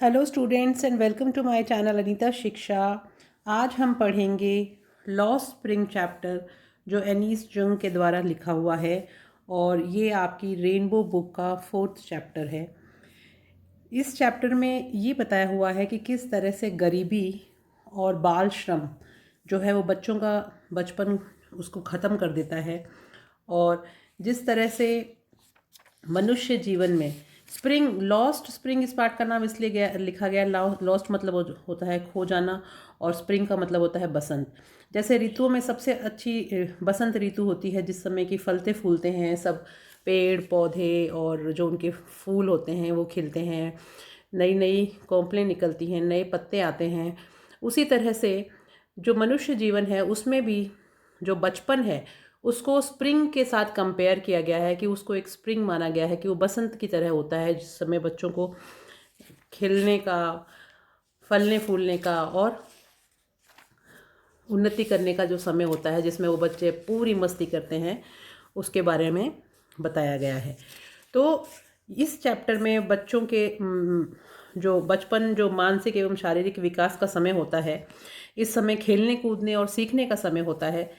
Hello students and welcome to my channel Anita Shiksha. आज हम पढ़ेंगे लॉस्ट स्प्रिंग चैप्टर जो एनीस जंग के द्वारा लिखा हुआ है और ये आपकी रेनबो बुक का 4th चैप्टर है। इस चैप्टर में ये बताया हुआ है कि किस तरह से गरीबी और बाल श्रम जो है वो बच्चों का बचपन उसको ख़त्म कर देता है और जिस तरह से मनुष्य जीवन में स्प्रिंग लॉस्ट स्प्रिंग इस पार्ट का नाम इसलिए लिखा गया। लॉस्ट मतलब होता है खो जाना और स्प्रिंग का मतलब होता है बसंत। जैसे ऋतुओं में सबसे अच्छी बसंत ऋतु होती है जिस समय कि फलते फूलते हैं सब पेड़ पौधे और जो उनके फूल होते हैं वो खिलते हैं, नई नई कोंपलें निकलती हैं, नए पत्ते आते हैं। उसी तरह से जो मनुष्य जीवन है उसमें भी जो बचपन है उसको स्प्रिंग के साथ कंपेयर किया गया है कि उसको एक स्प्रिंग माना गया है कि वो बसंत की तरह होता है जिस समय बच्चों को खिलने का, फलने फूलने का और उन्नति करने का जो समय होता है जिसमें वो बच्चे पूरी मस्ती करते हैं, उसके बारे में बताया गया है। तो इस चैप्टर में बच्चों के जो बचपन जो मानसिक एवं शारीरिक विकास का समय होता है, इस समय खेलने कूदने और सीखने का समय होता है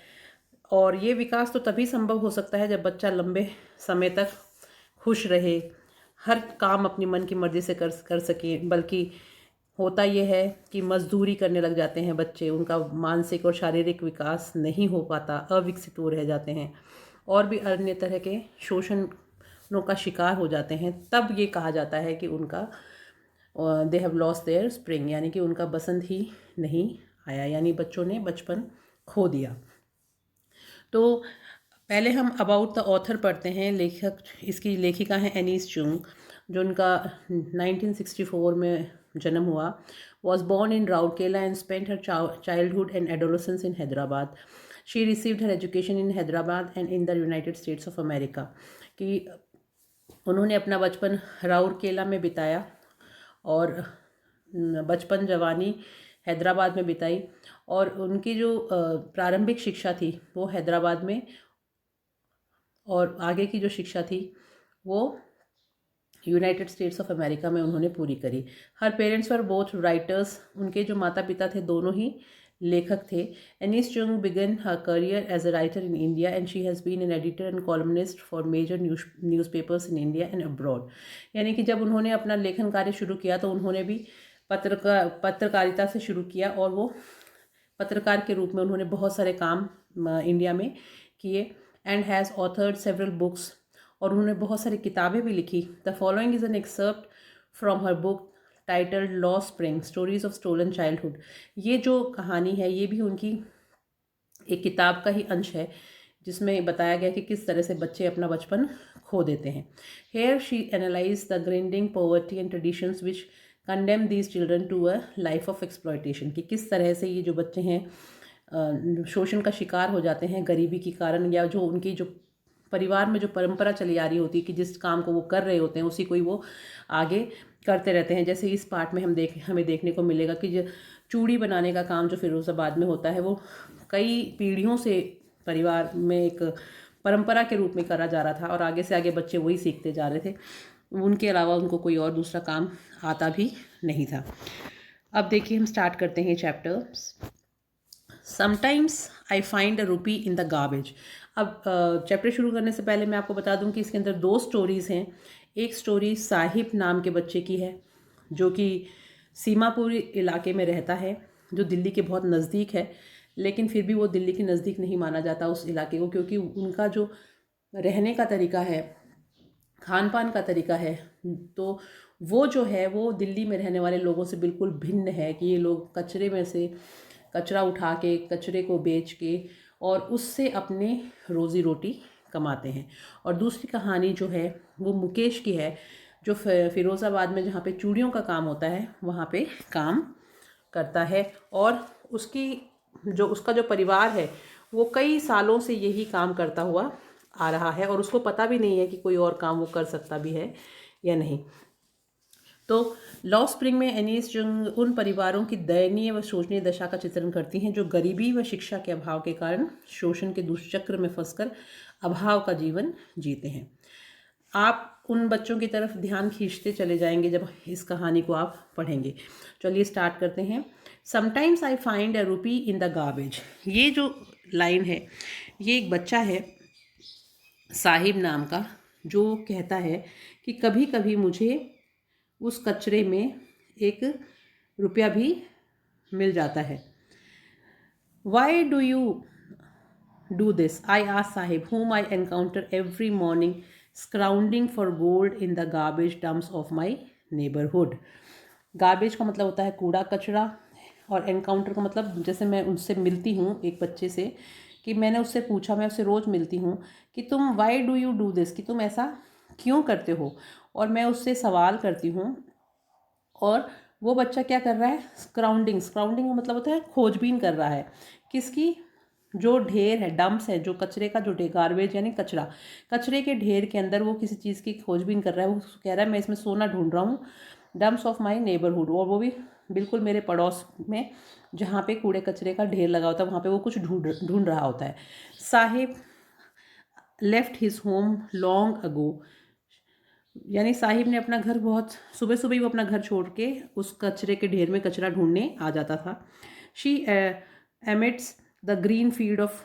और ये विकास तो तभी संभव हो सकता है जब बच्चा लंबे समय तक खुश रहे, हर काम अपनी मन की मर्जी से कर सके। बल्कि होता ये है कि मजदूरी करने लग जाते हैं बच्चे, उनका मानसिक और शारीरिक विकास नहीं हो पाता, अविकसित वो रह जाते हैं और भी अन्य तरह के शोषणों का शिकार हो जाते हैं। तब ये कहा जाता है कि उनका they have lost their spring, यानी कि उनका बसंत ही नहीं आया, यानी बच्चों ने बचपन खो दिया। तो पहले हम अबाउट द ऑथर पढ़ते हैं। लेखक, इसकी लेखिका हैं एनीस जंग, जो उनका 1964 में जन्म हुआ। Was born in Rourkela and spent her childhood and adolescence in Hyderabad. She received her education in Hyderabad and in the United states of America. कि उन्होंने अपना बचपन राउरकेला में बिताया और बचपन जवानी हैदराबाद में बिताई और उनकी जो प्रारंभिक शिक्षा थी वो हैदराबाद में और आगे की जो शिक्षा थी वो यूनाइटेड स्टेट्स ऑफ अमेरिका में उन्होंने पूरी करी। हर पेरेंट्स वर बोथ राइटर्स, उनके जो माता पिता थे दोनों ही लेखक थे। Anees Jung began her career as a writer in India and she has been an editor and columnist for major newspapers in India and abroad. यानी कि जब उन्होंने अपना लेखन कार्य शुरू किया तो उन्होंने भी पत्रकारिता से शुरू किया और वो पत्रकार के रूप में उन्होंने बहुत सारे काम इंडिया में किए। And has authored several books, और उन्होंने बहुत सारी किताबें भी लिखी। The following is an excerpt from her book titled लॉ spring stories of stolen childhood. ये जो कहानी है ये भी उनकी एक किताब का ही अंश है जिसमें बताया गया कि किस तरह से बच्चे अपना बचपन खो देते हैं। Here she analyses the grinding poverty and traditions which condemn these children to a life of exploitation. कि किस तरह से ये जो बच्चे हैं शोषण का शिकार हो जाते हैं गरीबी के कारण, या जो उनकी जो परिवार में जो परंपरा चली आ रही होती है कि जिस काम को वो कर रहे होते हैं उसी को ही वो आगे करते रहते हैं। जैसे इस पार्ट में हमें देखने को मिलेगा कि जो चूड़ी बनाने का काम जो फिरोज़ाबाद में होता है वो कई पीढ़ियों से परिवार में एक परंपरा के रूप में करा जा रहा था और आगे से आगे बच्चे वही सीखते जा रहे थे। उनके अलावा उनको कोई और दूसरा काम आता भी नहीं था। अब देखिए हम स्टार्ट करते हैं chapter. Sometimes I find a रूपी इन द गार्बेज। अब चैप्टर शुरू करने से पहले मैं आपको बता दूं कि इसके अंदर 2 स्टोरीज़ हैं। एक स्टोरी साहिब नाम के बच्चे की है जो कि सीमापुरी इलाके में रहता है, जो दिल्ली के बहुत नज़दीक है, लेकिन फिर भी वो दिल्ली के नज़दीक नहीं माना जाता उस इलाके को, क्योंकि उनका जो रहने का तरीका है, खान पान का तरीका है, तो वो जो है वो दिल्ली में रहने वाले लोगों से बिल्कुल भिन्न है। कि ये लोग कचरे में से कचरा उठा के, कचरे को बेच के और उससे अपने रोज़ी रोटी कमाते हैं। और दूसरी कहानी जो है वो मुकेश की है, जो फिरोज़ाबाद में जहाँ पे चूड़ियों का काम होता है वहाँ पे काम करता है और उसका जो परिवार है वो कई सालों से यही काम करता हुआ आ रहा है और उसको पता भी नहीं है कि कोई और काम वो कर सकता भी है या नहीं। तो लॉ स्प्रिंग में एनीस जंग उन परिवारों की दयनीय व शोचनीय दशा का चित्रण करती हैं जो गरीबी व शिक्षा के अभाव के कारण शोषण के दुष्चक्र में फंसकर अभाव का जीवन जीते हैं। आप उन बच्चों की तरफ ध्यान खींचते चले जाएंगे जब इस कहानी को आप पढ़ेंगे। चलिए स्टार्ट करते हैं। समटाइम्स आई फाइंड अ रूपी इन द गार्बेज। ये जो लाइन है, ये एक बच्चा है साहिब नाम का, जो कहता है कि कभी कभी मुझे उस कचरे में एक रुपया भी मिल जाता है। Why do you do this? I asked Sahib, whom I encounter every morning scrounging for gold in the garbage dumps of my neighborhood. Garbage का मतलब होता है कूड़ा कचरा, और एनकाउंटर का मतलब जैसे मैं उनसे मिलती हूँ एक बच्चे से, कि मैंने उससे पूछा, मैं उससे रोज़ मिलती हूँ कि तुम why do you do this, कि तुम ऐसा क्यों करते हो, और मैं उससे सवाल करती हूँ। और वो बच्चा क्या कर रहा है? स्क्राउंडिंग, स्क्राउंडिंग का मतलब होता है खोजबीन कर रहा है। किसकी? जो ढेर है, डंप्स है, जो कचरे का जो ढेर, गार्बेज यानी कचरा, कचरे के ढेर के अंदर वो किसी चीज़ की खोजबीन कर रहा है। वो कह रहा है मैं इसमें सोना ढूंढ रहा हूँ, डंप्स ऑफ माई नेबरहुड, और वो भी बिल्कुल मेरे पड़ोस में जहाँ पे कूड़े कचरे का ढेर लगा होता है वहाँ पे वो कुछ ढूंढ ढूंढ रहा होता है। Sahib left his home long ago, यानी साहिब ने अपना घर, बहुत सुबह सुबह ही वो अपना घर छोड़ के उस कचरे के ढेर में कचरा ढूंढने आ जाता था। She amidst the green field of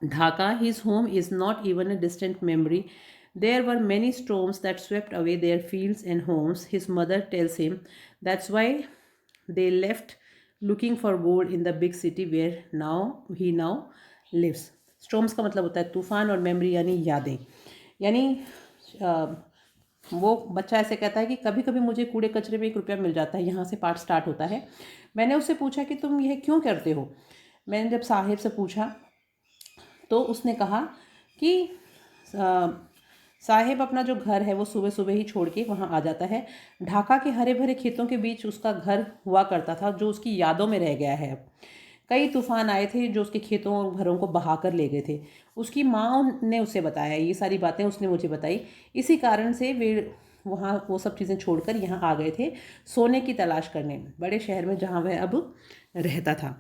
Dhaka, his home is not even a distant memory. There were many storms that swept away their fields and homes. His mother tells him that's why they left looking for gold in the big city where he now lives. Storms का मतलब होता है तूफान, और memory यानी यादें। यानी वो बच्चा ऐसे कहता है कि कभी कभी मुझे कूड़े कचरे में एक रुपया मिल जाता है। यहाँ से पाठ स्टार्ट होता है। मैंने उससे पूछा कि तुम यह क्यों करते हो? मैंने जब साहिब से पूछा तो उसने कहा कि साहिब अपना जो घर है वो सुबह सुबह ही छोड़ के वहाँ आ जाता है। ढाका के हरे भरे खेतों के बीच उसका घर हुआ करता था, जो उसकी यादों में रह गया है। कई तूफान आए थे जो उसके खेतों और घरों को बहा कर ले गए थे। उसकी माँ ने उसे बताया, ये सारी बातें उसने मुझे बताई। इसी कारण से वे वहाँ वो सब चीज़ें छोड़कर यहाँ आ गए थे सोने की तलाश करने, बड़े शहर में जहाँ वह अब रहता था।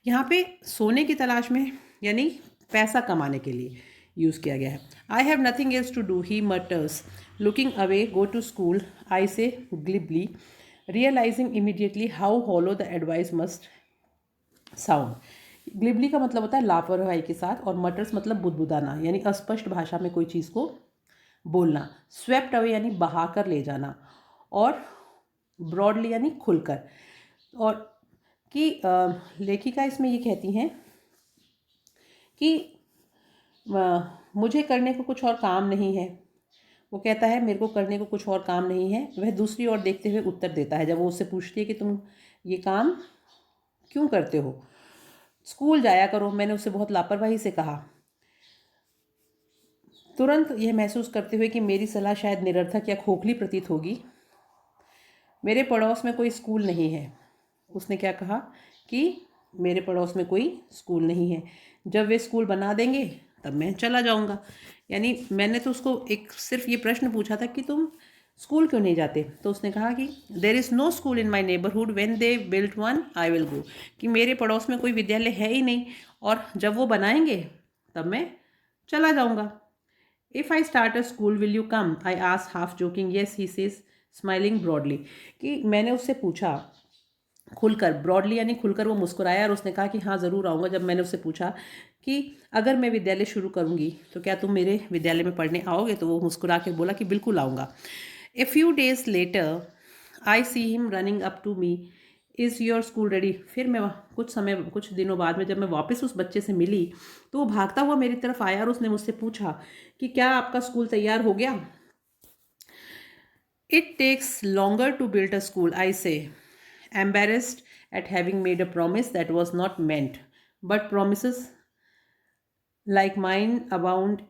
यहाँ पे सोने की तलाश में यानी पैसा कमाने के लिए यूज़ किया गया है। I have nothing else to do, he mutters, looking away, go to school, I say glibly, realising immediately how hollow the advice must sound. Glibly का मतलब होता है लापरवाही के साथ, और मटर्स मतलब बुदबुदाना, यानी अस्पष्ट भाषा में कोई चीज़ को बोलना। स्वेप्ट अवे यानी बहा कर ले जाना, और ब्रॉडली यानी खुलकर। और कि लेखिका इसमें ये कहती हैं कि मुझे करने को कुछ और काम नहीं है। वो कहता है मेरे को करने को कुछ और काम नहीं है। वह दूसरी ओर देखते हुए उत्तर देता है जब वो उससे पूछती है कि तुम ये काम क्यों करते हो? स्कूल जाया करो, मैंने उससे बहुत लापरवाही से कहा, तुरंत यह महसूस करते हुए कि मेरी सलाह शायद निरर्थक या खोखली प्रतीत होगी। मेरे पड़ोस में कोई स्कूल नहीं है। उसने क्या कहा कि मेरे पड़ोस में कोई स्कूल नहीं है, जब वे स्कूल बना देंगे तब मैं चला जाऊंगा। यानी मैंने तो उसको एक सिर्फ ये प्रश्न पूछा था कि तुम स्कूल क्यों नहीं जाते, तो उसने कहा कि there is no school in my neighbourhood, when they built one I will go, कि मेरे पड़ोस में कोई विद्यालय है ही नहीं, और जब वो बनाएंगे तब मैं चला जाऊंगा। If I start a school will you come, I ask half joking, yes he says smiling broadly, कि मैंने उससे पूछा खुलकर, ब्रॉडली यानी खुलकर वो मुस्कुराया, और उसने कहा कि हाँ ज़रूर आऊँगा। जब मैंने उससे पूछा कि अगर मैं विद्यालय शुरू करूँगी तो क्या तुम मेरे विद्यालय में पढ़ने आओगे, तो वो मुस्कुरा के बोला कि बिल्कुल आऊँगा। A few days later I see him running up to me, is your school ready. फिर मैं कुछ दिनों बाद में जब मैं वापस उस बच्चे से मिली तो वो भागता हुआ मेरी तरफ आया, और उसने मुझसे पूछा कि क्या आपका स्कूल तैयार हो गया? It takes longer to build a school, I say, embarrassed at having made a promise that was not meant, but promises like mine abound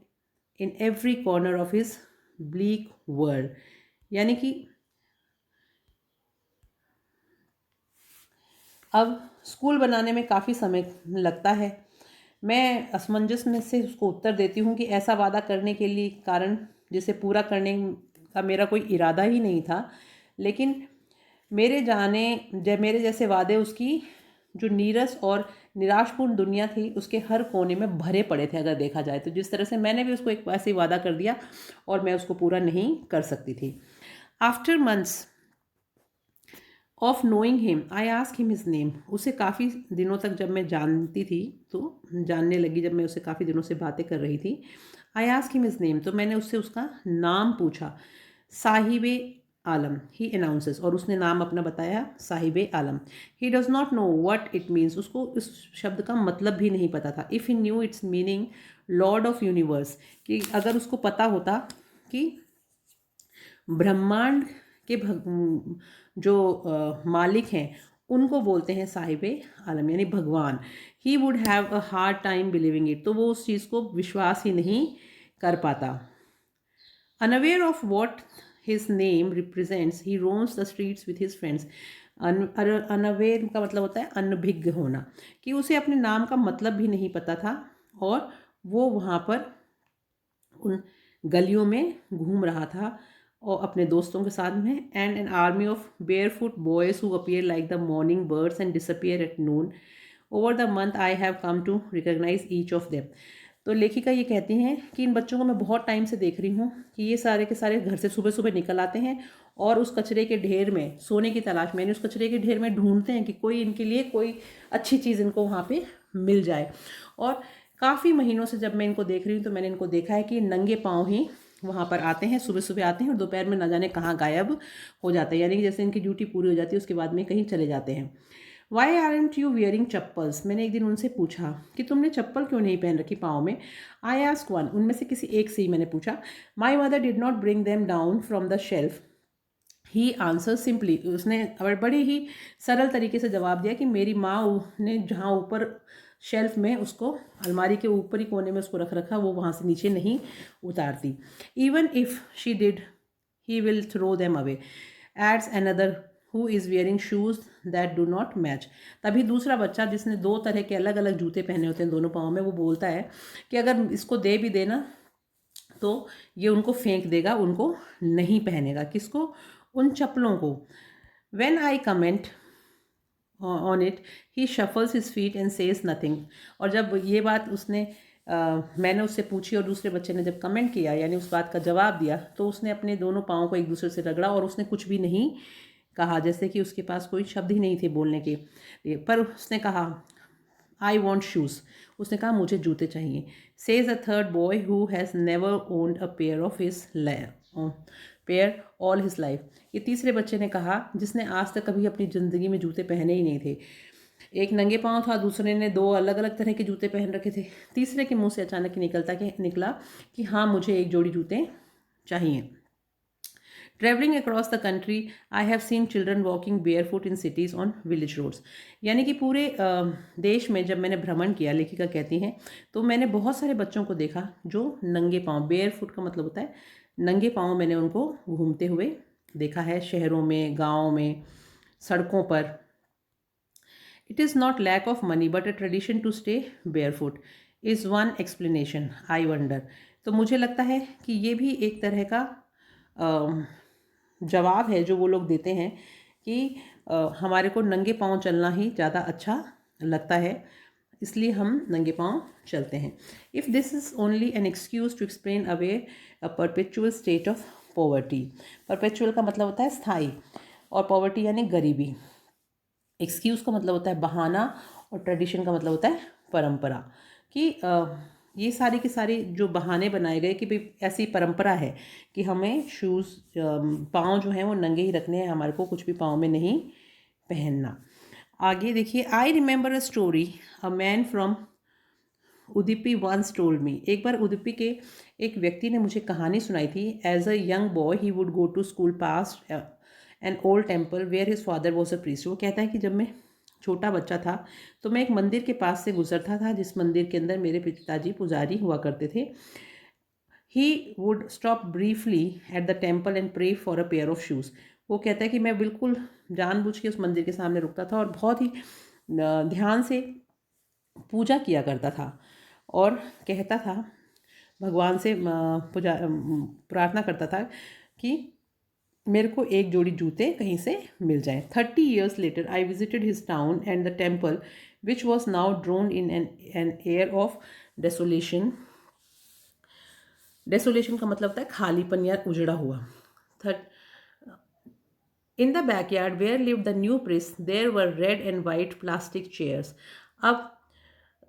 in every corner of his bleak world. यानी कि अब school बनाने में काफ़ी समय लगता है। मैं असमंजस में से उसको उत्तर देती हूँ कि ऐसा वादा करने के लिए कारण जिसे पूरा करने का मेरा कोई इरादा ही नहीं था, लेकिन मेरे जैसे वादे उसकी जो नीरस और निराशपूर्ण दुनिया थी उसके हर कोने में भरे पड़े थे, अगर देखा जाए तो। जिस तरह से मैंने भी उसको एक ऐसे ही वादा कर दिया और मैं उसको पूरा नहीं कर सकती थी। After months of knowing him I ask him his name. उसे काफ़ी दिनों तक जब मैं जानती थी, तो जानने लगी, जब मैं उसे काफ़ी दिनों से बातें कर रही थी, I ask him his name, तो मैंने उससे उसका नाम पूछा। साहिबे आलम ही अनाउंसेस, और उसने नाम अपना बताया, Sahibe Alam. He does not know what it means, उसको इस शब्द का मतलब भी नहीं पता था। If he knew its meaning lord of universe, कि अगर उसको पता होता कि ब्रह्मांड के जो मालिक हैं उनको बोलते हैं साहिबे आलम, यानी भगवान। He would have a hard time believing it, तो वो उस चीज़ को विश्वास ही नहीं कर पाता। Unaware of what his name represents he roams the streets with his friends. Unaware का मतलब होता है अनभिज्ञ होना, कि उसे अपने नाम का मतलब भी नहीं पता था और वो वहाँ पर उन गलियों में घूम रहा था और अपने दोस्तों के साथ में। And an army of barefoot boys who appear like the morning birds and disappear at noon. Over the month I have come to recognise each of them. तो लेखिका ये कहती हैं कि इन बच्चों को मैं बहुत टाइम से देख रही हूँ कि ये सारे के सारे घर से सुबह सुबह निकल आते हैं और उस कचरे के ढेर में सोने की तलाश में, यानी उस कचरे के ढेर में ढूंढते हैं कि कोई इनके लिए कोई अच्छी चीज़ इनको वहाँ पे मिल जाए। और काफ़ी महीनों से जब मैं इनको देख रही हूँ तो मैंने इनको देखा है कि नंगे पाँव ही वहाँ पर आते हैं, सुबह सुबह आते हैं और दोपहर में ना जाने कहाँ गायब हो जाते हैं, यानी कि जैसे इनकी ड्यूटी पूरी हो जाती है उसके बाद में कहीं चले जाते हैं। Why aren't you wearing chappals, मैंने एक दिन उनसे पूछा कि तुमने चप्पल क्यों नहीं पहन रखी पाँव में। आई आस्क वन, उनमें से किसी एक से ही मैंने पूछा। My mother did not bring them down from the shelf. He answer simply, उसने बड़े ही सरल तरीके से जवाब दिया कि मेरी माँ ने जहाँ ऊपर शेल्फ में उसको अलमारी के ऊपरी कोने में उसको रख रखा, वो वहाँ से नीचे नहीं उतारती। Even if she did he will throw them away. Adds another who is wearing shoes that do not match. तभी दूसरा बच्चा जिसने दो तरह के अलग अलग जूते पहने होते हैं दोनों पाँव में, वो बोलता है कि अगर इसको दे भी देना तो ये उनको फेंक देगा, उनको नहीं पहनेगा। किसको? उन चप्पलों को। When I comment on it he shuffles his feet and says nothing. और जब ये बात मैंने उससे पूछी और दूसरे बच्चे ने जब कमेंट किया, यानी उस बात का जवाब दिया, तो उसने अपने दोनों पाँव को एक दूसरे से रगड़ा और उसने कुछ भी नहीं कहा, जैसे कि उसके पास कोई शब्द ही नहीं थे बोलने के लिए। पर उसने कहा आई वॉन्ट शूज़, उसने कहा मुझे जूते चाहिए। Says a third boy who has never owned a pair of his pair all his life. ये तीसरे बच्चे ने कहा जिसने आज तक कभी अपनी ज़िंदगी में जूते पहने ही नहीं थे। एक नंगे पाँव था, दूसरे ने दो अलग अलग तरह के जूते पहन रखे थे। तीसरे के मुंह से अचानक ही निकला कि हाँ मुझे एक जोड़ी जूते चाहिए। Travelling across the country I have seen children walking barefoot in cities on village roads. यानी कि पूरे देश में जब मैंने भ्रमण किया, लेखिका कहती हैं, तो मैंने बहुत सारे बच्चों को देखा जो नंगे पाँव, बेयर फुट का मतलब होता है नंगे पाँव, मैंने उनको घूमते हुए देखा है, शहरों में, गाँव में, सड़कों पर। It is not lack of money but a tradition to stay barefoot is one explanation I wonder. तो मुझे लगता है कि ये भी एक तरह का जवाब है जो वो लोग देते हैं कि हमारे को नंगे पाँव चलना ही ज़्यादा अच्छा लगता है, इसलिए हम नंगे पाँव चलते हैं। If this is only an excuse to explain away a perpetual state of poverty. Perpetual का मतलब होता है स्थायी और पॉवर्टी यानी गरीबी। एक्सक्यूज़ का मतलब होता है बहाना और ट्रेडिशन का मतलब होता है परंपरा। कि ये सारी की सारी जो बहाने बनाए गए कि भाई ऐसी परंपरा है कि हमें शूज़, पाँव जो हैं वो नंगे ही रखने हैं, हमारे को कुछ भी पाँव में नहीं पहनना। आगे देखिए, I remember a story a man from Udupi once told me. एक बार उदुपी के एक व्यक्ति ने मुझे कहानी सुनाई थी। As a young boy he would go to school past an old temple where his father was a priest. वो कहता है कि जब मैं छोटा बच्चा था तो मैं एक मंदिर के पास से गुजरता था जिस मंदिर के अंदर मेरे पिताजी पुजारी हुआ करते थे। He would stop briefly at the temple and pray for a pair of shoes. वो कहता है कि मैं बिल्कुल जानबूझ के उस मंदिर के सामने रुकता था और बहुत ही ध्यान से पूजा किया करता था और कहता था, भगवान से प्रार्थना करता था कि मेरे को एक जोड़ी जूते कहीं से मिल जाएं। 30 years later I visited his town and the temple which was now drowned in an air of desolation. Desolation का मतलब होता है खालीपन या उजड़ा हुआ। In the backyard where lived the new priest, there were red and white plastic chairs. अब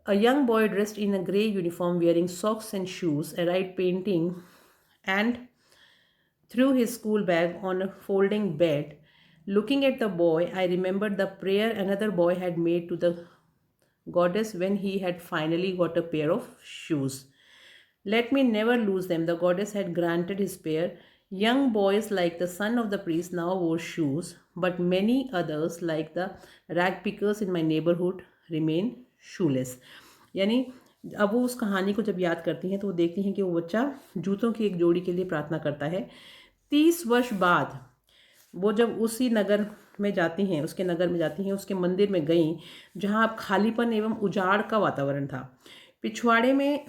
a young boy dressed in a grey uniform wearing socks and shoes arrived painting and threw his school bag on a folding bed. Looking at the boy, I remembered the prayer another boy had made to the goddess when he had finally got a pair of shoes. Let me never lose them, the goddess had granted his prayer. Young boys like the son of the priest now wore shoes, but many others like the rag pickers in my neighborhood remain shoeless. यानी अब वो उस कहानी को जब याद करती हैं तो वो देखती हैं कि वो बच्चा जूतों की एक जोड़ी के लिए प्रार्थना करता है। 30 वर्ष बाद वो जब उसी नगर में जाती हैं, उसके नगर में जाती हैं, उसके मंदिर में गईं जहाँ अब खालीपन एवं उजाड़ का वातावरण था। पिछवाड़े में,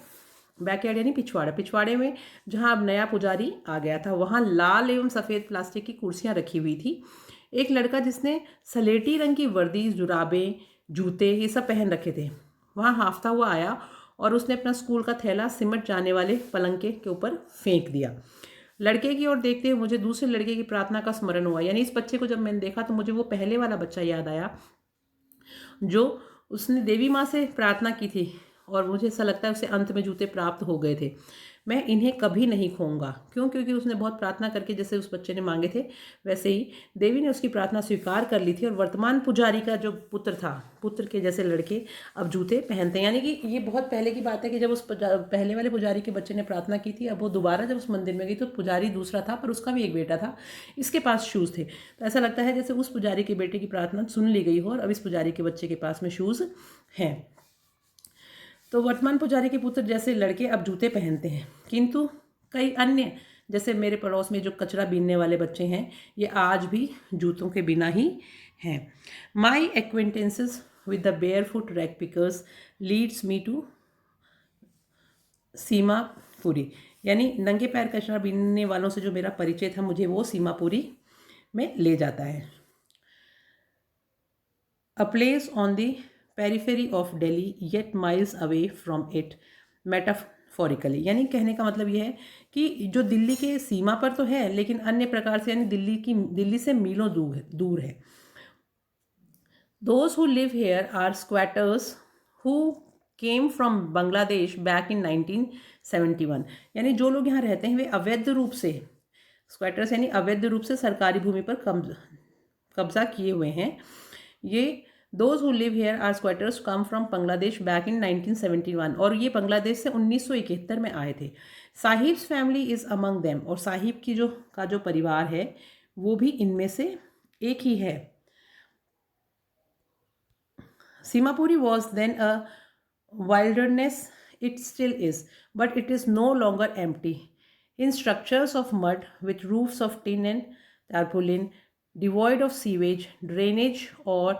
बैकयार्ड यानी पिछवाड़ा, पिछवाड़े में जहाँ अब नया पुजारी आ गया था वहाँ लाल एवं सफ़ेद प्लास्टिक की कुर्सियाँ रखी हुई थी। एक लड़का जिसने सलेटी रंग की वर्दी, जुराबें, जूते ये सब पहन रखे थे वहाँ हाफता हुआ आया और उसने अपना स्कूल का थैला सिमट जाने वाले पलंग के ऊपर फेंक दिया। लड़के की ओर देखते हुए मुझे दूसरे लड़के की प्रार्थना का स्मरण हुआ। यानी इस बच्चे को जब मैंने देखा तो मुझे वो पहले वाला बच्चा याद आया जो उसने देवी माँ से प्रार्थना की थी और मुझे ऐसा लगता है उसे अंत में जूते प्राप्त हो गए थे। मैं इन्हें कभी नहीं खोऊंगा। क्यों? क्योंकि उसने बहुत प्रार्थना करके जैसे उस बच्चे ने मांगे थे वैसे ही देवी ने उसकी प्रार्थना स्वीकार कर ली थी और वर्तमान पुजारी का जो पुत्र था, पुत्र के जैसे लड़के अब जूते पहनते हैं। यानी कि ये बहुत पहले की बात है कि जब उस पहले वाले पुजारी के बच्चे ने प्रार्थना की थी, अब वो दोबारा जब उस मंदिर में गई तो पुजारी दूसरा था पर उसका भी एक बेटा था, इसके पास शूज़ थे। तो ऐसा लगता है जैसे उस पुजारी के बेटे की प्रार्थना सुन ली गई हो और अब इस पुजारी के बच्चे के पास में शूज़ हैं। तो वर्तमान पुजारी के पुत्र जैसे लड़के अब जूते पहनते हैं, किंतु कई अन्य जैसे मेरे पड़ोस में जो कचरा बीनने वाले बच्चे हैं ये आज भी जूतों के बिना ही हैं। My acquaintances with the barefoot rag pickers leads me to Seemapuri. यानी नंगे पैर कचरा बीनने वालों से जो मेरा परिचय था मुझे वो सीमापुरी में ले जाता है। A place on the periphery of Delhi yet miles away from it metaphorically. यानी कहने का मतलब यह है कि जो दिल्ली के सीमा पर तो है लेकिन अन्य प्रकार से, यानी दिल्ली से मीलों दूर है। Those who live here are squatters who came from Bangladesh back in 1971। यानी जो लोग यहाँ रहते हैं वे अवैध रूप से, स्क्वाटर्स यानी अवैध रूप से सरकारी भूमि पर कब्जा किए हुए हैं। ये Those who live here are squatters come from Bangladesh back in 1971 और ये बांग्लादेश से 1971 में आए थे। Sahibs family is among them और साहिब की जो परिवार है वो भी इनमें से एक ही है। Simapuri was then a wilderness, it still is, but it is no longer empty. In structures of mud with roofs of tin and tarpaulin, devoid of sewage, drainage or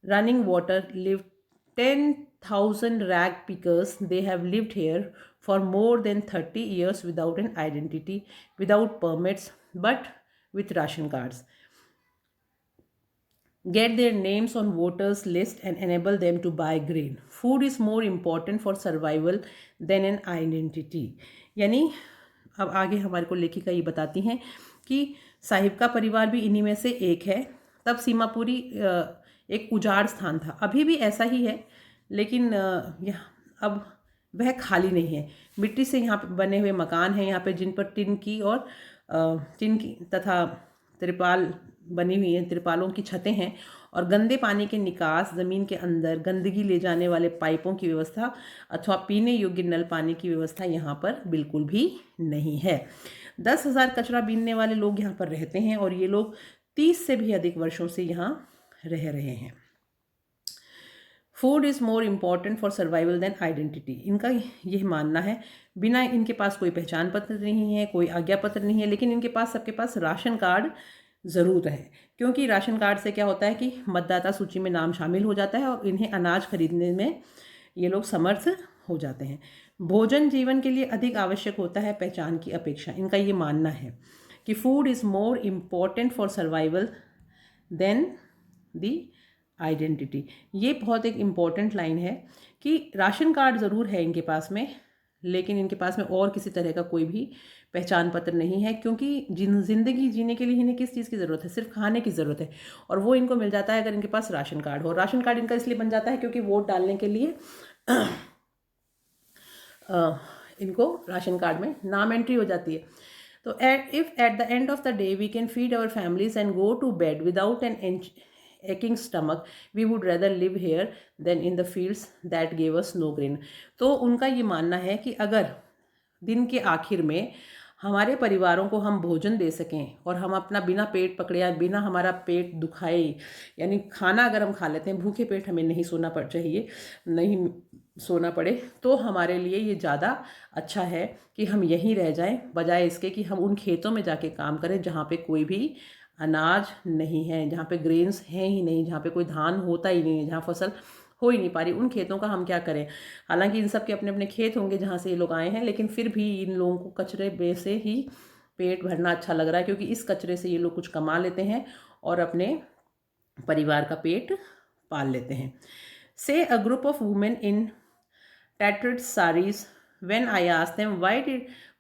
running water, lived 10,000 rag pickers. They have lived here for more than 30 years without an identity, without permits, but with ration cards. Get their names on voters list and enable them to buy grain. Food is more important for survival than an identity. यानी अब आगे हमारे को लेखिका ये बताती हैं कि साहिब का परिवार भी इन्हीं में से एक है। तब सीमापुरी एक उजाड़ स्थान था, अभी भी ऐसा ही है, लेकिन अब वह खाली नहीं है। मिट्टी से यहाँ पे बने हुए मकान हैं यहाँ पे जिन पर टिन की तथा त्रिपाल बनी हुई हैं, त्रिपालों की छतें हैं और गंदे पानी के निकास, ज़मीन के अंदर गंदगी ले जाने वाले पाइपों की व्यवस्था अथवा पीने योग्य नल पानी की व्यवस्था यहाँ पर बिल्कुल भी नहीं है। 10,000 कचरा बीनने वाले लोग यहाँ पर रहते हैं और ये लोग 30 से भी अधिक वर्षों से यहाँ रह रहे हैं। Food is more important for survival than identity. इनका यह मानना है, बिना इनके पास कोई पहचान पत्र नहीं है, कोई आज्ञा पत्र नहीं है, लेकिन इनके पास सबके पास राशन कार्ड ज़रूर है, क्योंकि राशन कार्ड से क्या होता है कि मतदाता सूची में नाम शामिल हो जाता है और इन्हें अनाज खरीदने में ये लोग समर्थ हो जाते हैं। भोजन जीवन के लिए अधिक आवश्यक होता है पहचान की अपेक्षा, इनका ये मानना है। कि food is more important for survival than the identity. ये बहुत एक इम्पॉर्टेंट लाइन है कि राशन कार्ड ज़रूर है इनके पास में, लेकिन इनके पास में और किसी तरह का कोई भी पहचान पत्र नहीं है, क्योंकि ज़िंदगी जीने के लिए इन्हें किस चीज़ की ज़रूरत है? सिर्फ खाने की ज़रूरत है, और वो इनको मिल जाता है अगर इनके पास राशन कार्ड हो। राशन कार्ड इनका इसलिए बन जाता है क्योंकि वोट डालने के लिए इनको राशन कार्ड में नाम एंट्री हो जाती है। तो if at the end of the day we can feed our families and go to bed without an aching stomach, we would rather live here than in the fields that gave us no grain। तो उनका ये मानना है कि अगर दिन के आखिर में हमारे परिवारों को हम भोजन दे सकें और हम अपना बिना पेट पकड़े या बिना हमारा पेट दुखाए, यानी खाना अगर हम खा लेते हैं, भूखे पेट हमें नहीं सोना पड़े, तो हमारे लिए ये ज़्यादा अच्छा है कि हम यहीं रह जाएं, बजाय इसके कि हम उन खेतों में जाके काम करें जहाँ पे कोई भी अनाज नहीं है, जहाँ पे ग्रेन्स हैं ही नहीं, जहाँ पे कोई धान होता ही नहीं है, जहाँ फसल हो ही नहीं पा रही, उन खेतों का हम क्या करें। हालांकि इन सब के अपने अपने खेत होंगे जहाँ से ये लोग आए हैं, लेकिन फिर भी इन लोगों को कचरे में से ही पेट भरना अच्छा लग रहा है, क्योंकि इस कचरे से ये लोग कुछ कमा लेते हैं और अपने परिवार का पेट पाल लेते हैं। Says a group of women in tattered saris when I asked them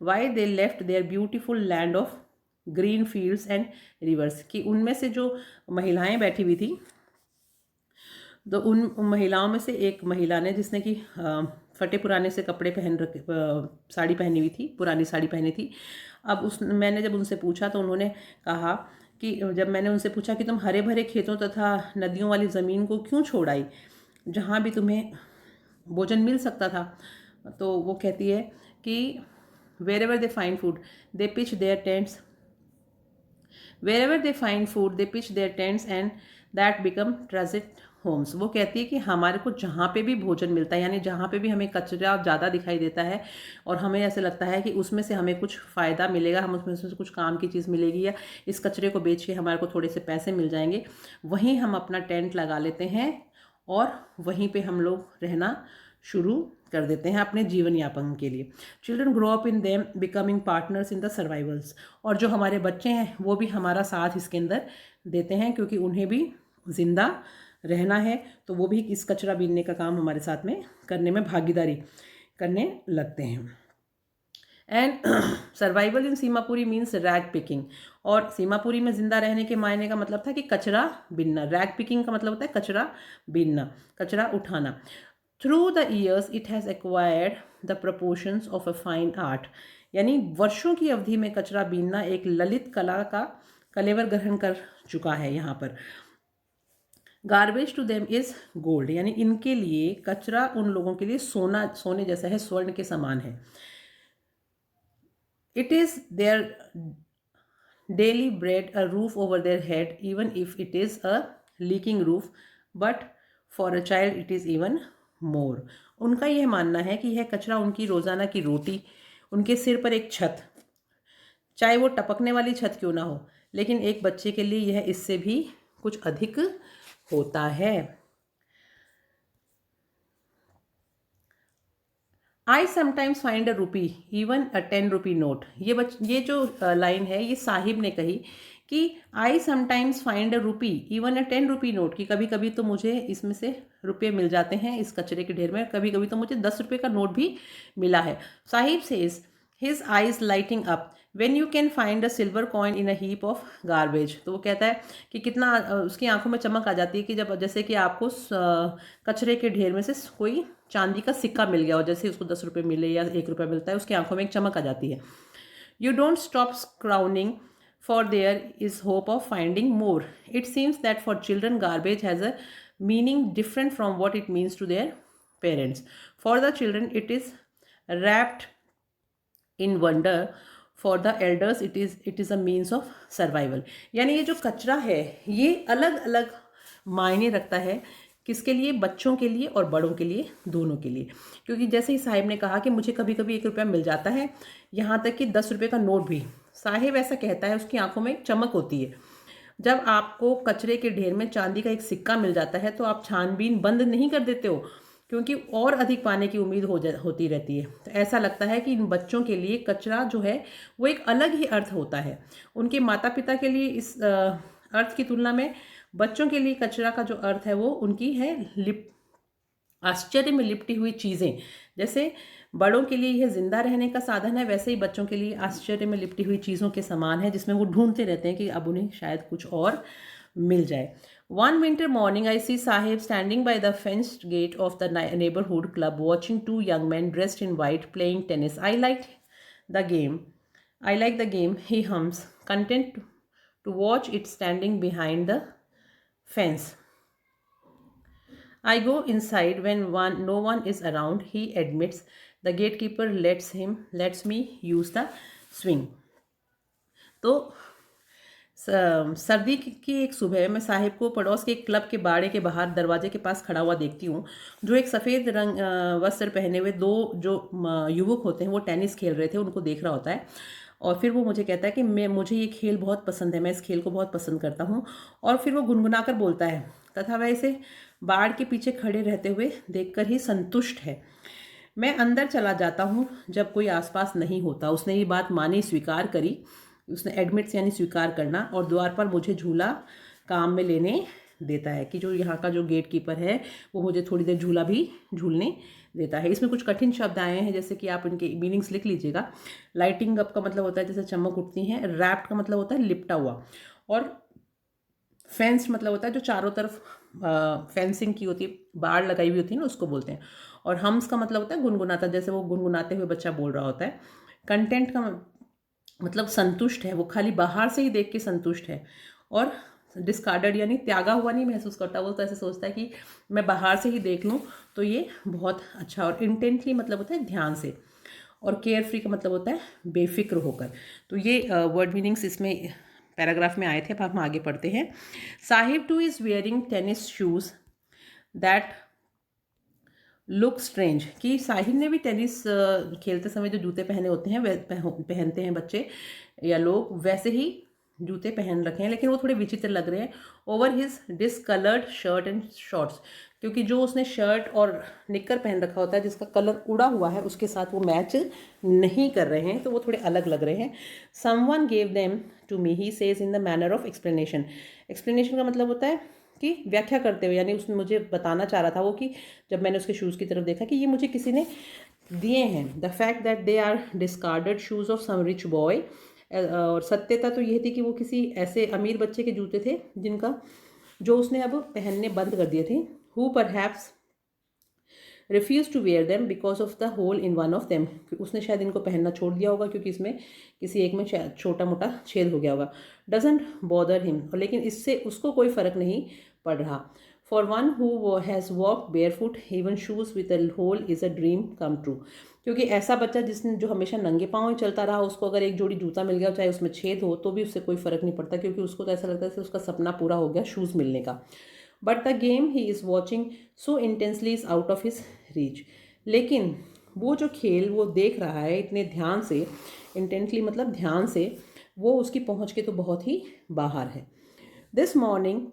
why they left their beautiful land of green fields and rivers, कि उनमें से जो महिलाएं बैठी हुई थी, तो उन महिलाओं में से एक महिला ने, जिसने कि फटे पुराने से कपड़े पहन रखे, साड़ी पहनी हुई थी, पुरानी साड़ी पहनी थी। अब मैंने जब उनसे पूछा तो उन्होंने कहा कि जब मैंने उनसे पूछा कि तुम हरे भरे खेतों तथा नदियों वाली ज़मीन को क्यों छोड़ आई, जहाँ भी तुम्हें भोजन मिल सकता था, तो वो कहती है कि wherever they find food they pitch their tents and that become transit homes। वो कहती है कि हमारे को जहाँ पे भी भोजन मिलता है, यानी जहाँ पे भी हमें कचरा ज़्यादा दिखाई देता है और हमें ऐसे लगता है कि उसमें से हमें कुछ फ़ायदा मिलेगा, हम उसमें से कुछ काम की चीज़ मिलेगी, या इस कचरे को बेच के हमारे को थोड़े से पैसे मिल जाएंगे, वहीं हम अपना टेंट लगा लेते हैं और वहीं पे हम लोग रहना शुरू कर देते हैं अपने जीवन यापन के लिए। Children grow up in them becoming partners in the survivals. और जो हमारे बच्चे हैं वो भी हमारा साथ इसके अंदर देते हैं, क्योंकि उन्हें भी जिंदा रहना है, तो वो भी इस कचरा बीनने का काम हमारे साथ में करने में भागीदारी करने लगते हैं। And survival in Seemapuri means rag picking. और सीमापुरी में जिंदा रहने के मायने का मतलब था कि कचरा बीनना। रैग पिकिंग का मतलब होता है कचरा बीनना, कचरा उठाना। Through the years it has acquired the proportions of a fine art. यानी वर्षों की अवधि में कचरा बीनना एक ललित कला का कलेवर ग्रहण कर चुका है यहाँ पर। Garbage to them is gold, यानी इनके लिए कचरा उन लोगों के लिए सोने जैसा है, स्वर्ण के समान है। It is their daily bread, a roof over their head, even if it is a leaking roof, but for a child it is even more. उनका यह मानना है कि यह कचरा उनकी रोजाना की रोटी, उनके सिर पर एक छत, चाहे वो टपकने वाली छत क्यों ना हो, लेकिन एक बच्चे के लिए यह इससे भी कुछ अधिक होता है। आई समटाइम्स फाइंड अ रूपी इवन अ 10 रुपी नोट। ये जो लाइन है ये साहिब ने कही कि आई समटाइम्स फाइंड अ रूपी इवन अ 10 रुपी नोट, कि कभी कभी तो मुझे इसमें से रुपये मिल जाते हैं इस कचरे के ढेर में, कभी कभी तो मुझे 10 रुपये का नोट भी मिला है। Sahib says his eyes lighting up when you can find a silver coin in a heap of garbage. तो वो कहता है कि कितना उसकी आंखों में चमक आ जाती है कि जब जैसे कि आपको कचरे के ढेर में से कोई चांदी का सिक्का मिल गया हो, जैसे उसको 10 रुपये मिले या 1 रुपया मिलता है, उसकी आंखों में एक चमक आ जाती है। You don't stop crowning for there is hope of finding more. It seems that for children garbage has a meaning different from what it means to their parents. For the children it is wrapped in wonder, for the elders it is a means of survival। यानी ये जो कचरा है ये अलग अलग मायने रखता है, किसके लिए? बच्चों के लिए और बड़ों के लिए, दोनों के लिए। क्योंकि जैसे ही साहिब ने कहा कि मुझे कभी कभी 1 रुपया मिल जाता है, यहाँ तक कि 10 रुपये का नोट भी। साहिब ऐसा कहता है, उसकी आंखों में एक चमक होती है। जब आपको कचरे के ढेर में चांदी का एक सिक्का मिल जाता है तो आप छानबीन बंद नहीं कर देते हो, क्योंकि और अधिक पाने की उम्मीद होती रहती है। तो ऐसा लगता है कि इन बच्चों के लिए कचरा जो है वो एक अलग ही अर्थ होता है। उनके माता पिता के लिए इस अर्थ की तुलना में बच्चों के लिए कचरा का जो अर्थ है वो उनकी है आश्चर्य में लिपटी हुई चीज़ें। जैसे बड़ों के लिए यह जिंदा रहने का साधन है, वैसे ही बच्चों के लिए आश्चर्य में लिपटी हुई चीज़ों के समान है, जिसमें वो ढूंढते रहते हैं कि अब उन्हें शायद कुछ और मिल जाए। One winter morning, I see Sahib standing by the fenced gate of the neighborhood club, watching two young men dressed in white playing tennis. The game. I like the game, he hums, content to watch it standing behind the fence. I go inside when no one is around. He admits the gatekeeper lets me use the swing. तो सर्दी की एक सुबह मैं साहिब को पड़ोस के एक क्लब के बाड़े के बाहर दरवाजे के पास खड़ा हुआ देखती हूँ, जो एक सफ़ेद रंग वस्त्र पहने हुए दो जो युवक होते हैं वो टेनिस खेल रहे थे, उनको देख रहा होता है। और फिर वो मुझे कहता है कि मुझे ये खेल बहुत पसंद है, मैं इस खेल को बहुत पसंद करता हूँ। और फिर वो गुनगुना कर बोलता है, तथा वह इसे बाड़ के पीछे खड़े रहते हुए देखकर ही संतुष्ट है। मैं अंदर चला जाता हूँ जब कोई आसपास नहीं होता। उसने ये बात मानी, स्वीकार करी, उसने एडमिट्स यानी स्वीकार करना, और द्वार पर मुझे झूला काम में लेने देता है कि जो यहाँ का जो गेट कीपर है वो मुझे थोड़ी देर झूला भी झूलने देता है। इसमें कुछ कठिन शब्द आए हैं, जैसे कि आप इनके मीनिंग्स लिख लीजिएगा। लाइटिंग अप का मतलब होता है जैसे चमक उठती हैं, रैप्ड का मतलब होता है लिपटा हुआ, और फेंस मतलब होता है जो चारों तरफ फेंसिंग की होती है, बाड़ लगाई हुई होती है ना, उसको बोलते हैं। और हम्स का मतलब होता है गुनगुनाता, जैसे वो गुनगुनाते हुए बच्चा बोल रहा होता है। कंटेंट का मतलब संतुष्ट है, वो खाली बाहर से ही देख के संतुष्ट है। और डिस्कार्डेड यानी त्यागा हुआ नहीं महसूस करता, वो तो ऐसे सोचता है कि मैं बाहर से ही देख लूँ तो ये बहुत अच्छा। और इंटेंटली मतलब होता है ध्यान से, और केयर फ्री का मतलब होता है बेफिक्र होकर। तो ये वर्ड मीनिंग्स इसमें पैराग्राफ में आए थे। अब हम आगे पढ़ते हैं। Sahib two is wearing tennis shoes that look strange, कि साहिब ने भी टेनिस खेलते समय जो जूते पहने होते हैं वे पहनते हैं बच्चे या लोग, वैसे ही जूते पहन रखे हैं, लेकिन वो थोड़े विचित्र लग रहे हैं। Over his discoloured shirt and shorts, क्योंकि जो उसने शर्ट और निक्कर पहन रखा होता है जिसका कलर उड़ा हुआ है, उसके साथ वो मैच नहीं कर रहे हैं, तो वो थोड़े अलग लग रहे हैं। Someone gave them to me, he says in the manner of explanation. Explanation का मतलब होता है कि व्याख्या करते हुए, यानी उसने मुझे बताना चाह रहा था वो कि जब मैंने उसके शूज़ की तरफ देखा कि ये मुझे किसी ने दिए हैं। The fact that they are discarded shoes of some rich boy, और सत्यता तो यह थी कि वो किसी ऐसे अमीर बच्चे के जूते थे जिनका जो उसने अब पहनने बंद कर दिए थे। Who perhaps refuse to wear them because of the hole in one of them, उसने शायद इनको पहनना छोड़ दिया होगा क्योंकि इसमें किसी एक में छोटा मोटा छेद हो गया होगा। डजेंट बॉदर हिम, लेकिन इससे उसको कोई फ़र्क नहीं पड़ रहा। For one who has walk barefoot even shoes with a hole is a dream come true, क्योंकि ऐसा बच्चा जिसने जो हमेशा नंगे पाँव ही चलता रहा, उसको अगर एक जोड़ी जूता मिल गया चाहे उसमें छेद हो तो भी उससे कोई फ़र्क नहीं पड़ता, क्योंकि उसको तो ऐसा लगता है कि उसका सपना पूरा हो गया शूज़ मिलने का। But the game he is watching so intensely is out of his reach, लेकिन वो जो खेल वो देख रहा है इतने ध्यान से, इंटेंटली मतलब ध्यान से, वो उसकी पहुंच के तो बहुत ही बाहर है। This morning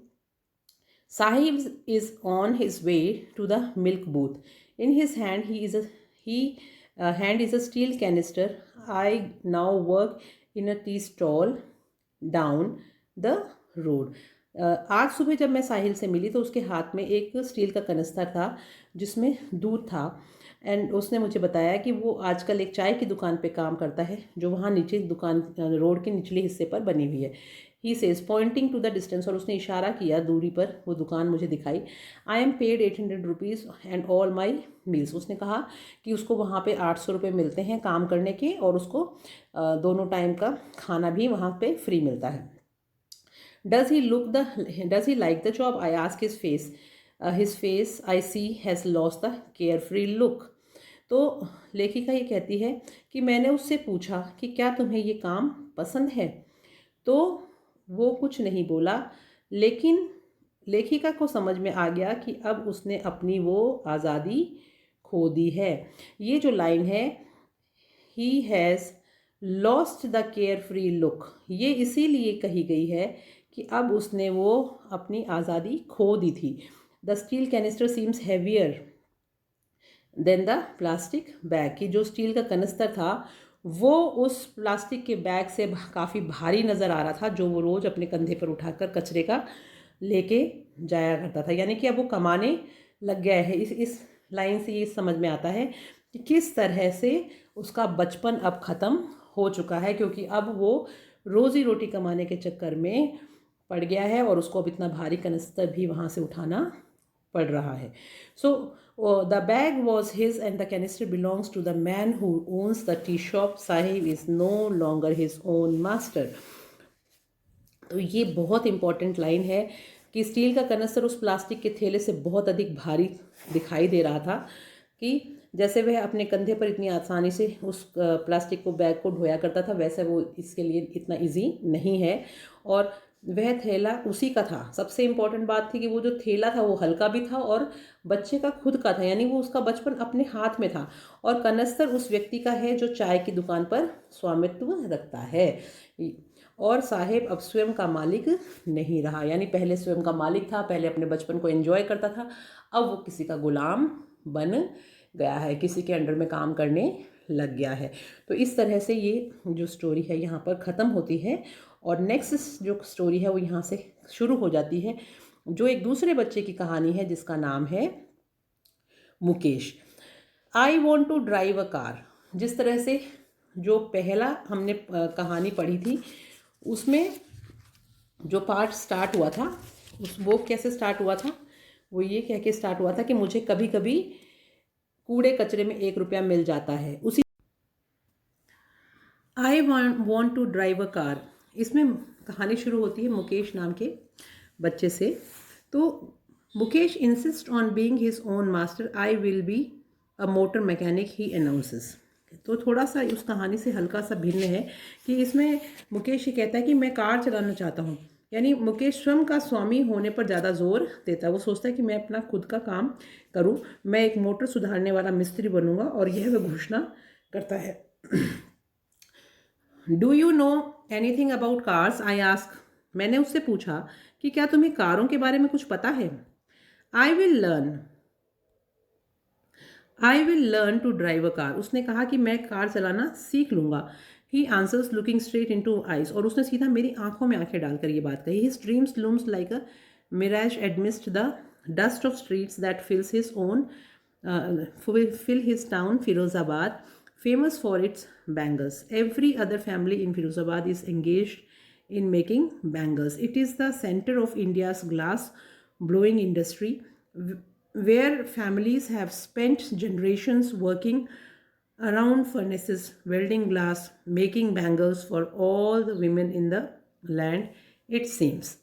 Sahib is on his way to the milk booth. In his hand hand is a steel canister. I now work in a tea stall down the road. आज सुबह जब मैं साहिल से मिली तो उसके हाथ में एक स्टील का कनिस्तर था जिसमें दूध था, एंड उसने मुझे बताया कि वो आजकल एक चाय की दुकान पे काम करता है जो वहाँ नीचे दुकान रोड के निचले हिस्से पर बनी हुई है। He says pointing to the distance, और उसने इशारा किया दूरी पर वो दुकान मुझे दिखाई। I am paid 800 rupees and all my meals, उसने कहा कि उसको वहाँ पे 800 रुपये मिलते हैं काम करने के, और उसको दोनों टाइम का खाना भी वहाँ पे फ्री मिलता है। Does he like the job? I ask his face. His face I see has lost the carefree look. तो लेखिका ये कहती है कि मैंने उससे पूछा कि क्या तुम्हें ये काम पसंद है, तो वो कुछ नहीं बोला, लेकिन लेखिका को समझ में आ गया कि अब उसने अपनी वो आज़ादी खो दी है। ये जो लाइन है, he has lost the care free look, ये इसीलिए कही गई है कि अब उसने वो अपनी आज़ादी खो दी थी। The steel canister seems heavier than the plastic bag, कि जो स्टील का कनस्तर था वो उस प्लास्टिक के बैग से काफ़ी भारी नज़र आ रहा था, जो वो रोज़ अपने कंधे पर उठाकर कचरे का लेके जाया करता था। यानी कि अब वो कमाने लग गया है। इस लाइन से ये समझ में आता है कि किस तरह से उसका बचपन अब ख़त्म हो चुका है, क्योंकि अब वो रोज़ी रोटी कमाने के चक्कर में पड़ गया है और उसको अब इतना भारी कनस्तर भी वहाँ से उठाना पड़ रहा है। So the bag was his and the canister belongs to the man who owns the tea shop. Sahib is no longer his own master. तो ये बहुत इंपॉर्टेंट लाइन है कि स्टील का कनस्तर उस प्लास्टिक के थैले से बहुत अधिक भारी दिखाई दे रहा था, कि जैसे वह अपने कंधे पर इतनी आसानी से उस प्लास्टिक को बैग को ढोया करता था, वैसे वो इसके लिए इतना इजी नहीं है। और वह थैला उसी का था। सबसे इम्पॉर्टेंट बात थी कि वो जो थैला था वो हल्का भी था और बच्चे का खुद का था, यानी वो उसका बचपन अपने हाथ में था। और कनस्तर उस व्यक्ति का है जो चाय की दुकान पर स्वामित्व रखता है। और साहेब अब स्वयं का मालिक नहीं रहा, यानी पहले स्वयं का मालिक था, पहले अपने बचपन को एंजॉय करता था, अब वो किसी का गुलाम बन गया है, किसी के अंडर में काम करने लग गया है। तो इस तरह से ये जो स्टोरी है यहाँ पर ख़त्म होती है और नेक्स्ट जो स्टोरी है वो यहाँ से शुरू हो जाती है, जो एक दूसरे बच्चे की कहानी है जिसका नाम है Mukesh. I want to drive a car. जिस तरह से जो पहला हमने कहानी पढ़ी थी उसमें जो पार्ट स्टार्ट हुआ था वो कैसे स्टार्ट हुआ था, वो ये कह के स्टार्ट हुआ था कि मुझे कभी कभी कूड़े कचरे में 1 रुपया मिल जाता है। उसी I want to drive a car, इसमें कहानी शुरू होती है मुकेश नाम के बच्चे से। तो Mukesh insist on being his own master, I will be a motor mechanic, he announces. तो थोड़ा सा उस कहानी से हल्का सा भिन्न है कि इसमें मुकेश ये कहता है कि मैं कार चलाना चाहता हूँ, यानी मुकेश स्वयं का स्वामी होने पर ज़्यादा जोर देता है। वो सोचता है कि मैं अपना खुद का काम करूँ, मैं एक मोटर सुधारने वाला मिस्त्री बनूंगा, और यह वह घोषणा करता है। Do you know anything about cars, I ask. मैंने उससे पूछा कि क्या तुम्हें कारों के बारे में कुछ पता है। I will learn to drive a car, उसने कहा कि मैं कार चलाना सीख लूंगा। He answers looking straight into eyes, और उसने सीधा मेरी आंखों में आंखें डालकर ये बात कही। His dreams looms like a mirage amidst the dust of streets that fills his own fill his town Firozabad, famous for its bangles. Every other family in Firozabad is engaged in making bangles. It is the center of India's glass blowing industry, where families have spent generations working around furnaces, welding glass, making bangles for all the women in the land, it seems.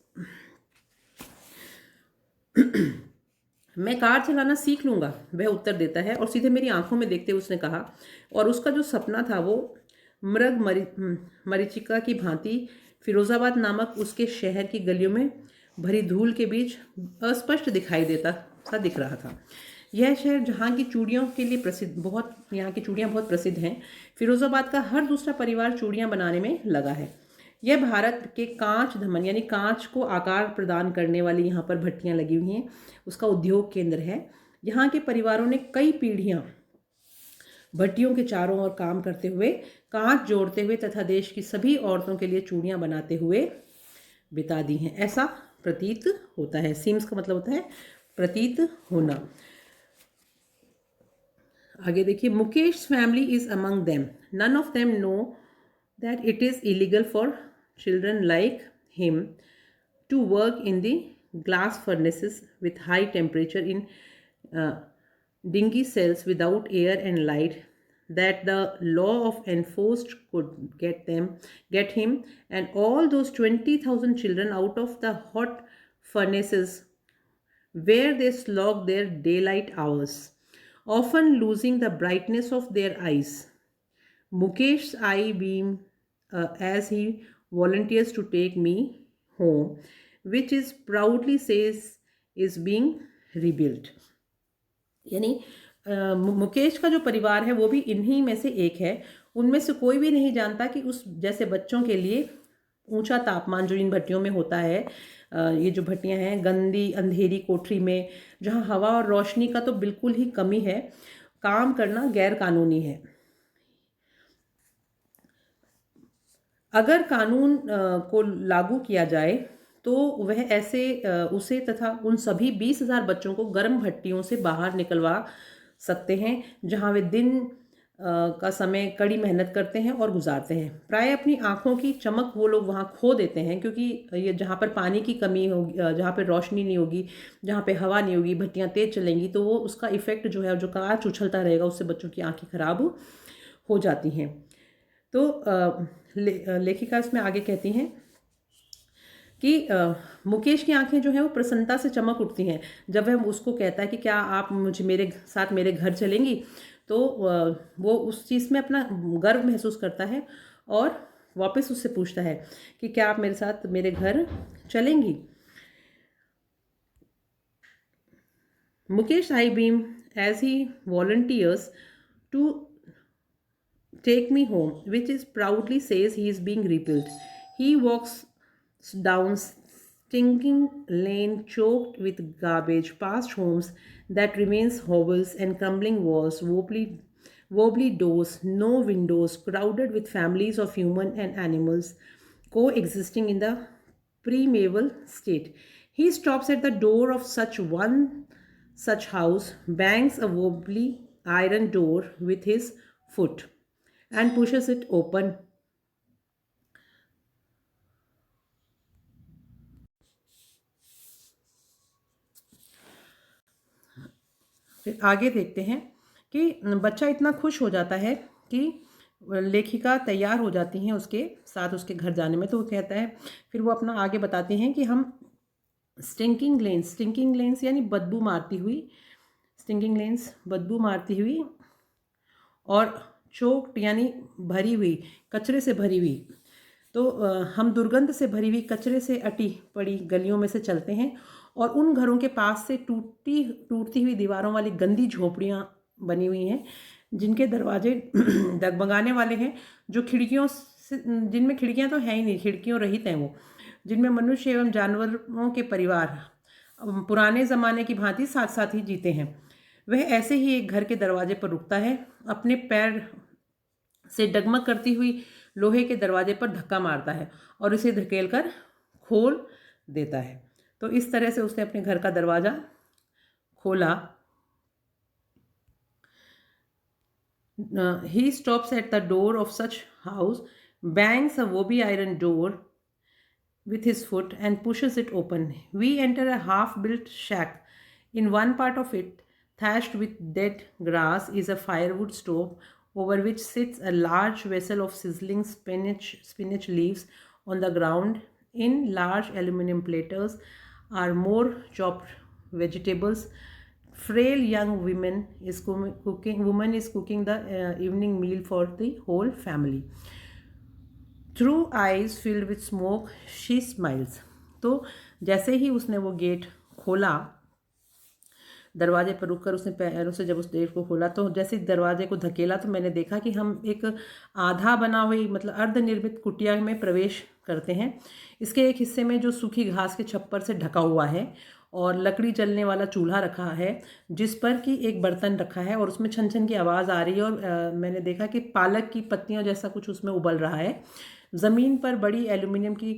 मैं car चलाना सीख लूँगा, वह उत्तर देता है, और सीधे मेरी आंखों में देखते हुए उसने कहा। और उसका जो सपना था वो मृग मरीचिका की भांति फिरोज़ाबाद नामक उसके शहर की गलियों में भरी धूल के बीच अस्पष्ट दिखाई देता सा दिख रहा था। यह शहर जहाँ की चूड़ियों के लिए प्रसिद्ध, बहुत यहाँ की चूड़ियाँ बहुत प्रसिद्ध हैं। फिरोज़ाबाद का हर दूसरा परिवार चूड़ियाँ बनाने में लगा है। यह भारत के कांच धमन, यानी कांच को आकार प्रदान करने वाली यहाँ पर भट्टियाँ लगी हुई हैं, उसका उद्योग केंद्र है। यहाँ के परिवारों ने कई पीढ़ियाँ भट्टियों के चारों ओर काम करते हुए, कांच जोड़ते हुए तथा देश की सभी औरतों के लिए चूड़ियाँ बनाते हुए बिता दी हैं, ऐसा प्रतीत होता है। सीम्स का मतलब होता है प्रतीत होना। आगे देखिए, Mukesh family is among them, none of them know that it is illegal for children like him to work in the glass furnaces with high temperature in dingy cells without air and light, that the law of enforced could get him and all those 20,000 children out of the hot furnaces where they slog their daylight hours, often losing the brightness of their eyes. Mukesh's eye beam as he volunteers to take me home, which is proudly says is being rebuilt. यानी मुकेश का जो परिवार है वो भी इन्हीं में से एक है। उनमें से कोई भी नहीं जानता कि उस जैसे बच्चों के लिए ऊंचा तापमान जो इन भट्टियों में होता है, ये जो भट्टियां हैं गंदी अंधेरी कोठरी में जहां हवा और रोशनी का तो बिल्कुल ही कमी है, काम करना गैर कानूनी है। अगर कानून को लागू किया जाए तो वह ऐसे उसे तथा उन सभी 20,000 बच्चों को गर्म भट्टियों से बाहर निकलवा सकते हैं जहां वे दिन का समय कड़ी मेहनत करते हैं और गुजारते हैं। प्राय अपनी आंखों की चमक वो लोग वहाँ खो देते हैं, क्योंकि ये जहाँ पर पानी की कमी होगी, जहाँ पर रोशनी नहीं होगी, जहाँ पे हवा नहीं होगी, भट्टियाँ तेज चलेंगी, तो वो उसका इफेक्ट जो है, जो कांच उछलता रहेगा, उससे बच्चों की आंखें खराब हो जाती हैं। तो लेखिका इसमें आगे कहती हैं कि मुकेश की आंखें जो हैं वो प्रसन्नता से चमक उठती हैं जब वह उसको कहता है कि क्या आप मुझे मेरे साथ मेरे घर चलेंगी। तो वो उस चीज़ में अपना गर्व महसूस करता है और वापस उससे पूछता है कि क्या आप मेरे साथ मेरे घर चलेंगी। Mukesh I beam as he volunteers to take me home, which is proudly says he is being rebuilt. He walks down stinking lane choked with garbage, past homes that remains hovels and crumbling walls, wobbly doors, no windows, crowded with families of human and animals coexisting in the primeval state. He stops at the door of such house, bangs a wobbly iron door with his foot and pushes it open. फिर आगे देखते हैं कि बच्चा इतना खुश हो जाता है कि लेखिका तैयार हो जाती हैं उसके साथ उसके घर जाने में। तो वो कहता है, फिर वो अपना आगे बताती हैं कि हम स्टिंकिंग लेन्स यानी बदबू मारती हुई, स्टिंकिंग लेन्स बदबू मारती हुई और चोक्ड यानी भरी हुई, कचरे से भरी हुई। तो हम दुर्गंध से भरी हुई, कचरे से अटी पड़ी गलियों में से चलते हैं और उन घरों के पास से टूटती हुई दीवारों वाली गंदी झोपड़ियाँ बनी हुई हैं जिनके दरवाजे डगमगाने वाले हैं, जो खिड़कियों से, जिनमें खिड़कियाँ तो हैं ही नहीं, खिड़कियों रहित हैं वो, जिनमें मनुष्य एवं जानवरों के परिवार पुराने ज़माने की भांति साथ साथ ही जीते हैं। वह ऐसे ही एक घर के दरवाजे पर रुकता है, अपने पैर से डगमग करती हुई लोहे के दरवाजे पर धक्का मारता है और उसे धकेल कर खोल देता है। तो इस तरह से उसने अपने घर का दरवाज़ा खोला। He stops at the door of such house, bangs a wobbly iron door with his foot and pushes it open. We enter a half-built shack. In one part of it, thatched with dead grass, is a firewood stove over which sits a large vessel of sizzling spinach leaves. On the ground, in large aluminum platters, are more chopped vegetables. Frail young woman is cooking the evening meal for the whole family. Through eyes filled with smoke, she smiles. तो जैसे ही उसने वो gate खोला, दरवाजे पर रुककर उसने पैरों से जब उस गेट को खोला, तो जैसे दरवाजे को धकेला तो मैंने देखा कि हम एक आधा बना हुई, मतलब अर्धनिर्मित कुटिया में प्रवेश करते हैं। इसके एक हिस्से में जो सूखी घास के छप्पर से ढका हुआ है और लकड़ी जलने वाला चूल्हा रखा है जिस पर कि एक बर्तन रखा है और उसमें छन छन की आवाज़ आ रही है और मैंने देखा कि पालक की पत्तियों जैसा कुछ उसमें उबल रहा है। ज़मीन पर बड़ी एल्युमिनियम की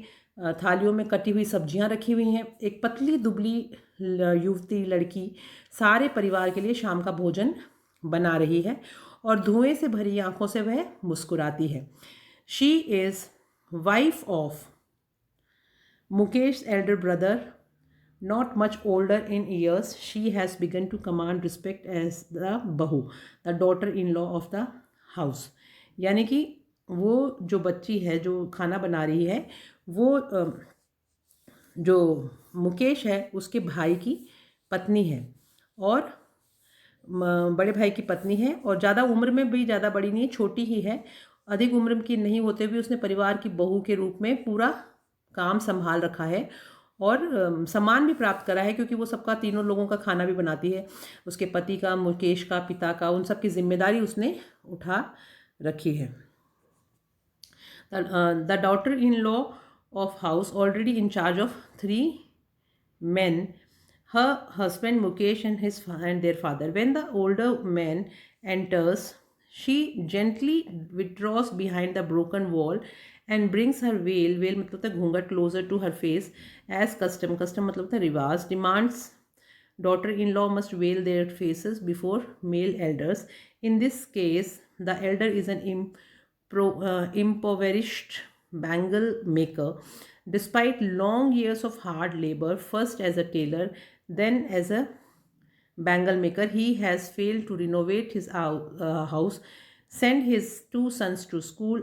थालियों में कटी हुई सब्जियां रखी हुई हैं। एक पतली दुबली युवती लड़की सारे परिवार के लिए शाम का भोजन बना रही है और धुएं से भरी आंखों से वह मुस्कुराती है। She is wife of Mukesh Elder brother, not much older in years. She has begun to command respect as the bahu, the daughter-in-law of the house. यानी कि वो जो बच्ची है जो खाना बना रही है, वो जो मुकेश है उसके भाई की पत्नी है और बड़े भाई की पत्नी है और ज़्यादा उम्र में भी ज़्यादा बड़ी नहीं है, छोटी ही है। अधिक उम्र की नहीं होते हुए उसने परिवार की बहू के रूप में पूरा काम संभाल रखा है और सम्मान भी प्राप्त करा है, क्योंकि वो सबका, तीनों लोगों का खाना भी बनाती है। उसके पति का, मुकेश का, पिता का, उन सब की जिम्मेदारी उसने उठा रखी है। The daughter in law of house already in charge of 3 men, her husband Mukesh and their father. When the older man enters, she gently withdraws behind the broken wall and brings her veil मतलब होता है घूंघट closer to her face as custom मतलब होता है रिवाज demands daughter-in-law must veil their faces before male elders. In this case, the elder is an impoverished bangle maker. Despite long years of hard labor, first as a tailor, then as a bangle maker, he has failed to renovate his house, send his two sons to school.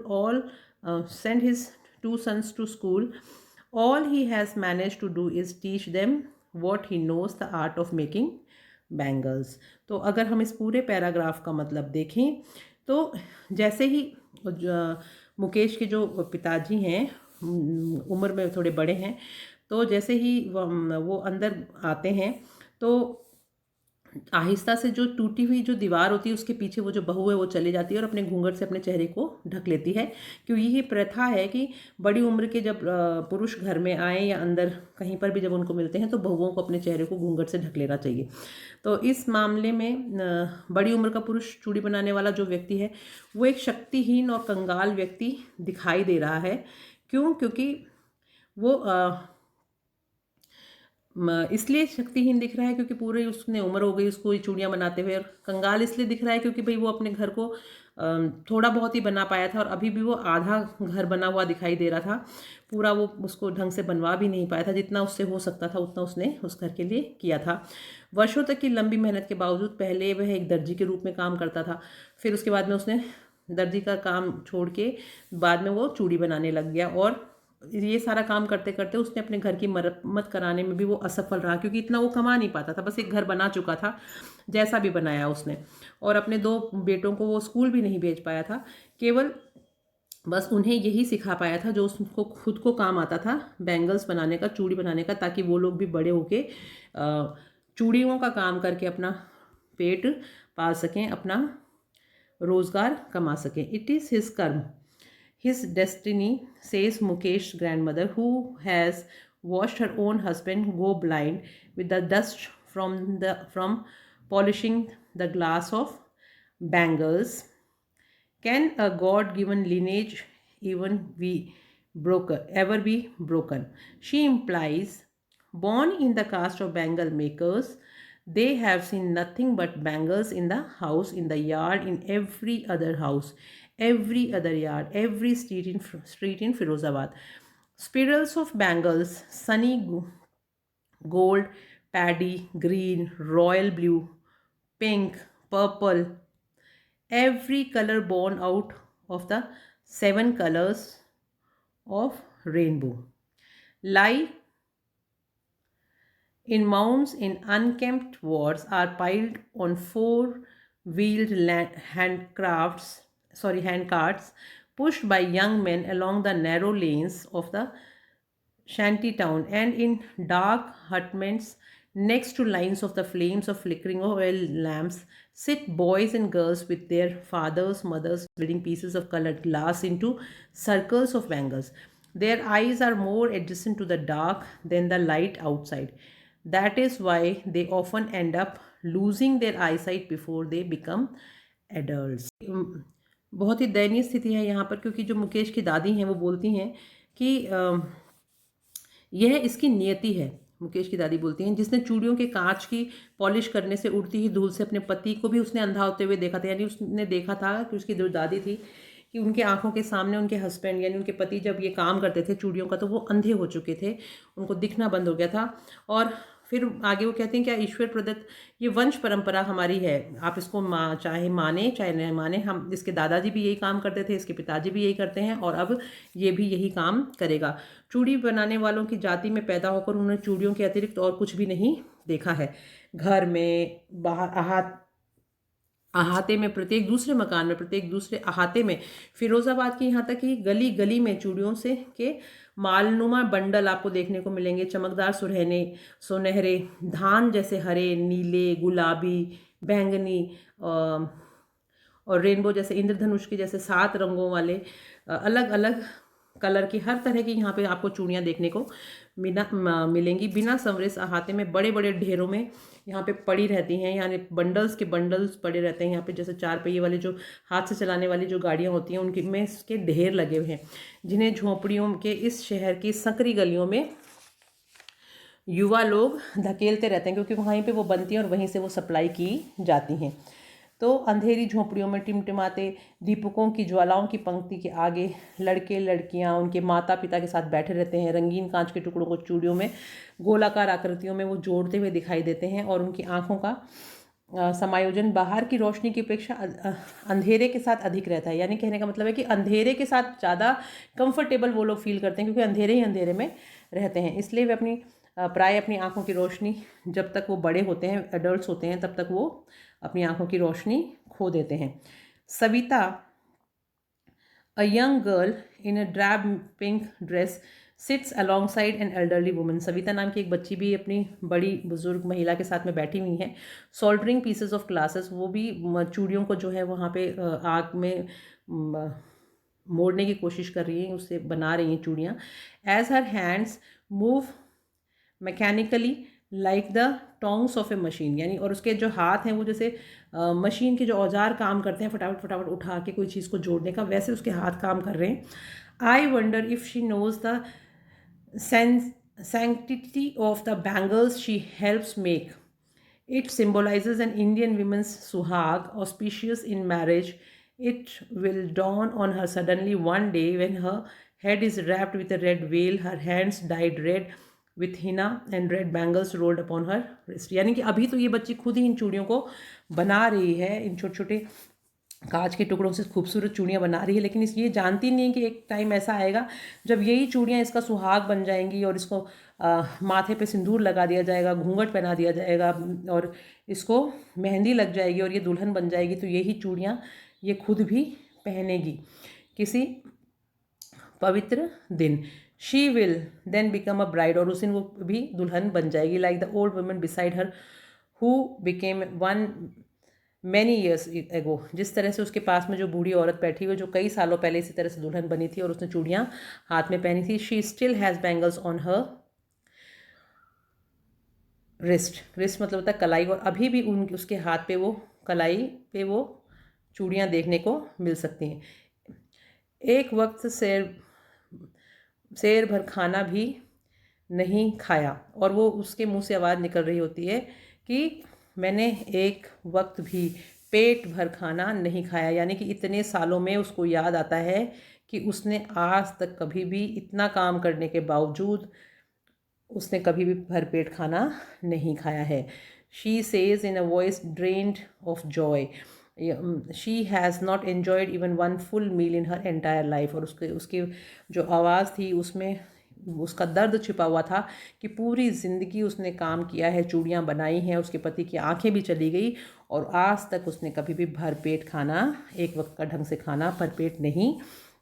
All he has managed to do is teach them what he knows, the art of making bangles. तो अगर हम इस पूरे paragraph का मतलब देखें तो जैसे ही मुकेश के जो पिताजी हैं उम्र में थोड़े बड़े हैं, तो जैसे ही वो अंदर आते हैं तो आहिस्ता से जो टूटी हुई जो दीवार होती है उसके पीछे वो जो बहू है वो चली जाती है और अपने घूंघट से अपने चेहरे को ढक लेती है, क्योंकि ये प्रथा है कि बड़ी उम्र के जब पुरुष घर में आए या अंदर कहीं पर भी जब उनको मिलते हैं तो बहुओं को अपने चेहरे को घूंघट से ढक लेना चाहिए। तो इस मामले में बड़ी उम्र का पुरुष चूड़ी बनाने वाला जो व्यक्ति है वो एक शक्तिहीन और कंगाल व्यक्ति दिखाई दे रहा है। क्यों? क्योंकि वो इसलिए शक्तिहीन दिख रहा है क्योंकि पूरी उसने उम्र हो गई उसको चूड़ियाँ बनाते हुए, और कंगाल इसलिए दिख रहा है क्योंकि भाई वो अपने घर को थोड़ा बहुत ही बना पाया था और अभी भी वो आधा घर बना हुआ दिखाई दे रहा था, पूरा वो उसको ढंग से बनवा भी नहीं पाया था। जितना उससे हो सकता था उतना उसने उस घर के लिए किया था। वर्षों तक की लंबी मेहनत के बावजूद पहले वह एक दर्जी के रूप में काम करता था, फिर उसके बाद में उसने दर्जी का काम छोड़ के बाद में वो चूड़ी बनाने लग गया, और ये सारा काम करते करते उसने अपने घर की मरम्मत कराने में भी वो असफल रहा, क्योंकि इतना वो कमा नहीं पाता था, बस एक घर बना चुका था जैसा भी बनाया उसने, और अपने 2 बेटों को वो स्कूल भी नहीं भेज पाया था, केवल बस उन्हें यही सिखा पाया था जो उसको खुद को काम आता था, बैंगल्स बनाने का, चूड़ी बनाने का, ताकि वो लोग भी बड़े होके चूड़ियों का काम करके अपना पेट पाल सकें, अपना रोज़गार कमा सकें। इट इज़ हिज कर्म, his destiny, says Mukesh's grandmother, who has watched her own husband go blind with the dust from polishing the glass of bangles. Can a God-given lineage ever be broken? She implies, born in the caste of bangle makers, they have seen nothing but bangles in the house, in the yard, in every other house, every other yard, every street in Firozabad. Spirals of bangles, sunny gold, paddy, green, royal blue, pink, purple, every color born out of the 7 colors of rainbow, lie in mounds in unkempt wards, are piled on 4-wheeled hand carts pushed by young men along the narrow lanes of the shanty town, and in dark hutments next to lines of the flames of flickering oil lamps sit boys and girls with their fathers, mothers, building pieces of colored glass into circles of bangles. Their eyes are more adjacent to the dark than the light outside. That is why they often end up losing their eyesight before they become adults. बहुत ही दयनीय स्थिति है यहाँ पर, क्योंकि जो मुकेश की दादी हैं वो बोलती हैं कि यह इसकी नियति है। मुकेश की दादी बोलती हैं, जिसने चूड़ियों के कांच की पॉलिश करने से उड़ती हुई धूल से अपने पति को भी उसने अंधा होते हुए देखा था। यानी उसने देखा था कि उसकी जो दादी थी कि उनके आंखों के सामने उनके हस्बैंड यानी उनके पति जब ये काम करते थे चूड़ियों का तो वो अंधे हो चुके थे, उनको दिखना बंद हो गया था। और फिर आगे वो कहते हैं क्या ईश्वर प्रदत्त ये वंश परंपरा हमारी है, आप इसको चाहे माने चाहे नहीं माने, हम इसके दादाजी भी यही काम करते थे, इसके पिताजी भी यही करते हैं और अब ये भी यही काम करेगा। चूड़ी बनाने वालों की जाति में पैदा होकर उन्होंने चूड़ियों के अतिरिक्त और कुछ भी नहीं देखा है। घर में, बाहर अहाते में, प्रत्येक दूसरे मकान में, प्रत्येक दूसरे अहाते में, फिरोज़ाबाद की यहाँ तक कि गली गली में चूड़ियों से के मालनुमा बंडल आपको देखने को मिलेंगे। चमकदार सुनहरे, धान जैसे हरे, नीले, गुलाबी, बैंगनी और रेनबो जैसे, इंद्रधनुष के जैसे 7 रंगों वाले अलग अलग कलर की हर तरह की यहाँ पे आपको चूड़ियाँ देखने को मिलेंगी बिना संवरे अहाते में, बड़े बड़े ढेरों में यहाँ पे पड़ी रहती हैं, यानी बंडल्स के बंडल्स पड़े रहते हैं यहाँ पे, जैसे 4 पहिए वाले जो हाथ से चलाने वाली जो गाड़ियाँ होती हैं उनके में इसके ढेर लगे हुए हैं, जिन्हें झोंपड़ियों के इस शहर की संकरी गलियों में युवा लोग धकेलते रहते हैं, क्योंकि वहीं पे वो बनती हैं और वहीं से वो सप्लाई की जाती हैं। तो अंधेरी झोंपड़ियों में टिमटिमाते दीपकों की ज्वालाओं की पंक्ति के आगे लड़के लड़कियां उनके माता पिता के साथ बैठे रहते हैं। रंगीन कांच के टुकड़ों को चूड़ियों में गोलाकार आकृतियों में वो जोड़ते हुए दिखाई देते हैं, और उनकी आंखों का समायोजन बाहर की रोशनी की अपेक्षा अंधेरे के साथ अधिक रहता है। यानी कहने का मतलब है कि अंधेरे के साथ ज़्यादा कंफर्टेबल वो लोग फील करते हैं, क्योंकि अंधेरे ही अंधेरे में रहते हैं। इसलिए वे प्राय अपनी आंखों की रोशनी, जब तक वो बड़े होते हैं, एडल्ट्स होते हैं, तब तक वो अपनी आंखों की रोशनी खो देते हैं। Savita, a young girl in a drab pink dress, sits alongside an elderly woman. Savita नाम की एक बच्ची भी अपनी बड़ी बुजुर्ग महिला के साथ में बैठी हुई है। सोल्डरिंग पीसेस ऑफ ग्लासेस, वो भी चूड़ियों को जो है वहाँ पे आग में मोड़ने की कोशिश कर रही हैं, उससे बना रही हैं चूड़ियाँ। As her hands move mechanically like the tongs of a machine, यानी और उसके जो हाथ हैं वो जैसे मशीन के जो औजार काम करते हैं फटाफट फटाफट उठा के कोई चीज़ को जोड़ने का, वैसे उसके हाथ काम कर रहे हैं। I wonder if she knows the sanctity of the bangles she helps make. It symbolizes an Indian woman's suhag, auspicious in marriage. It will dawn on her suddenly one day when her head is wrapped with a red veil, her hands dyed red with henna and red bangles rolled upon her wrist. यानी कि अभी तो ये बच्ची खुद ही इन चूड़ियों को बना रही है, इन छोटे छोटे कांच के टुकड़ों से खूबसूरत चूड़ियाँ बना रही है, लेकिन ये जानती नहीं है कि एक टाइम ऐसा आएगा जब यही चूड़ियाँ इसका सुहाग बन जाएंगी, और इसको माथे पे सिंदूर लगा दिया जाएगा, घूंघट पहना दिया जाएगा, और इसको मेहंदी लग जाएगी, और ये दुल्हन बन जाएगी। तो यही चूड़ियाँ ये खुद भी पहनेगी किसी पवित्र दिन। She will then become a bride, और उस दिन वो भी दुल्हन बन जाएगी। Like the old woman beside her who became one many years ago, जिस तरह से उसके पास में जो बूढ़ी औरत बैठी हुई जो कई सालों पहले इसी तरह से दुल्हन बनी थी और उसने चूड़ियाँ हाथ में पहनी थी। She still has bangles on her wrist, wrist मतलब होता है कलाई, और अभी भी उसके हाथ पे वो कलाई पे वो चूड़ियाँ देखने को मिल सकती हैं। एक वक्त शेर भर खाना भी नहीं खाया, और वो उसके मुंह से आवाज़ निकल रही होती है कि मैंने एक वक्त भी पेट भर खाना नहीं खाया, यानी कि इतने सालों में उसको याद आता है कि उसने आज तक कभी भी इतना काम करने के बावजूद उसने कभी भी भरपेट खाना नहीं खाया है। She says in a voice drained of joy, she has not enjoyed even one full meal in her entire life. और उसकी जो आवाज़ थी उसमें उसका दर्द छिपा हुआ था कि पूरी ज़िंदगी उसने काम किया है, चूड़ियाँ बनाई हैं, उसके पति की आंखें भी चली गई, और आज तक उसने कभी भी भरपेट खाना, एक वक्त का ढंग से खाना भरपेट नहीं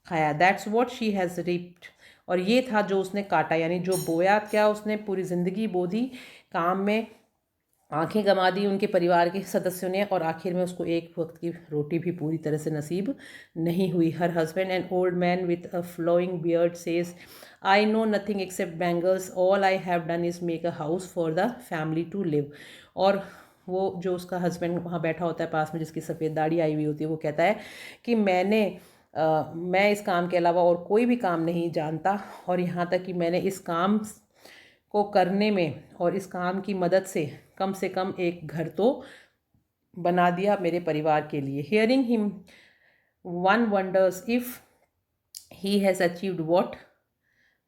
खाया। That's what she has ripped, और ये था जो उसने काटा, यानी जो बोया, क्या उसने पूरी ज़िंदगी बो दी काम में, आंखें गंवा दी उनके परिवार के सदस्यों ने, और आखिर में उसको एक वक्त की रोटी भी पूरी तरह से नसीब नहीं हुई। Her husband an old man with a flowing beard says, I know nothing except bangles, all I have done is make a house for the family to live. और वो जो उसका हस्बैंड वहाँ बैठा होता है पास में, जिसकी सफ़ेद दाढ़ी आई हुई होती है, वो कहता है कि मैं इस काम के अलावा और कोई भी काम नहीं जानता, और यहाँ तक कि मैंने इस काम को करने में और इस काम की मदद से कम एक घर तो बना दिया मेरे परिवार के लिए। Hearing him one wonders if he has achieved what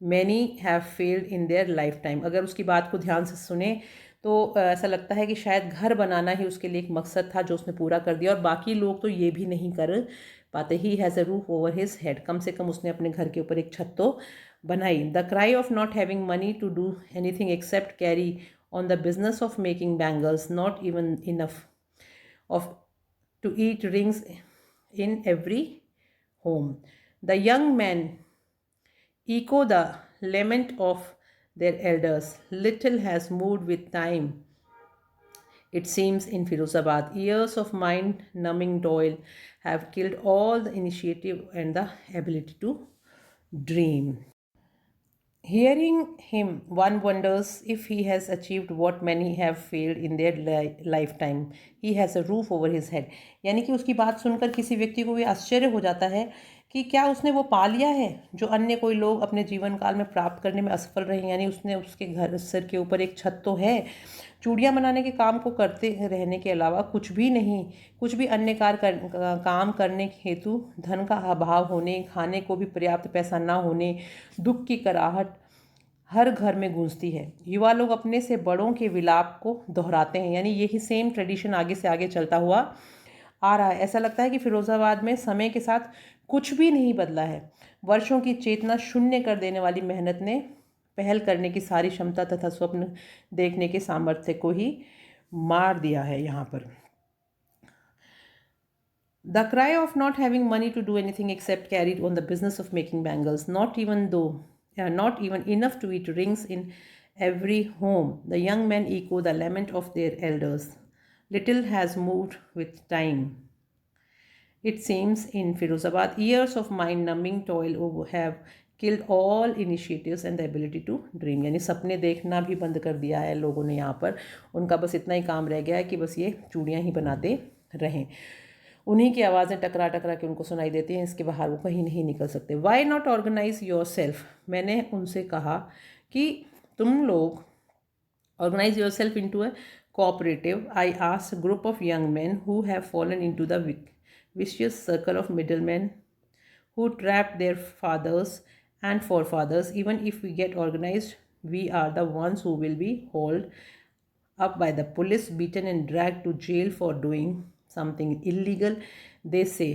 many have failed in their life time. अगर उसकी बात को ध्यान से सुने तो ऐसा लगता है कि शायद घर बनाना ही उसके लिए एक मकसद था जो उसने पूरा कर दिया, और बाकी लोग तो ये भी नहीं कर पाते। He has a roof over his head, कम से कम उसने अपने घर के ऊपर एक छत तो बनाई। The cry of not having money to do anything except carry on the business of making bangles, not even enough of to eat rings in every home. The young men echo the lament of their elders. Little has moved with time, it seems, in Firozabad. Years of mind-numbing toil have killed all the initiative and the ability to dream. Hearing him, one wonders if he has achieved what many have failed in their lifetime. He has a roof over his head. यानी कि उसकी बात सुनकर किसी व्यक्ति को भी आश्चर्य हो जाता है कि क्या उसने वो पा लिया है जो अन्य कोई लोग अपने जीवन काल में प्राप्त करने में असफल रहे। यानी उसने, उसके घर सिर के ऊपर एक छत तो है, चूड़ियाँ बनाने के काम को करते रहने के अलावा कुछ भी नहीं, कुछ भी अन्य काम करने हेतु धन का अभाव होने, खाने को भी पर्याप्त पैसा ना होने, दुख की कराहट हर घर में गूंजती है। युवा लोग अपने से बड़ों के विलाप को दोहराते हैं। यानी यही सेम ट्रेडिशन आगे से आगे चलता हुआ आ रहा है। ऐसा लगता है कि फिरोज़ाबाद में समय के साथ कुछ भी नहीं बदला है। वर्षों की चेतना शून्य कर देने वाली मेहनत ने पहल करने की सारी क्षमता तथा स्वप्न देखने के सामर्थ्य को ही मार दिया है यहाँ पर। The cry of not having money to do anything except carried on the business of making bangles, not even enough to eat rings in every home. The young men echo the lament of their elders. Little has moved with time. It seems in Firozabad, years of mind-numbing toil have killed all initiatives and the ability to dream. यानी सपने देखना भी बंद कर दिया है लोगों ने यहाँ पर। उनका बस इतना ही काम रह गया है कि बस ये चूड़ियाँ ही बनाते रहें। उन्हीं की आवाज़ें टकरा टकरा के उनको सुनाई देती हैं, इसके बाहर वो कहीं नहीं निकल सकते। Why not organise yourself, मैंने उनसे कहा कि तुम लोग organize yourself into a cooperative. I asked a group of young men who have fallen into the vicious circle of middlemen who trapped their fathers and forefathers. Even if we get organized, we are the ones who will be hauled up by the police, beaten and dragged to jail for doing something illegal. They say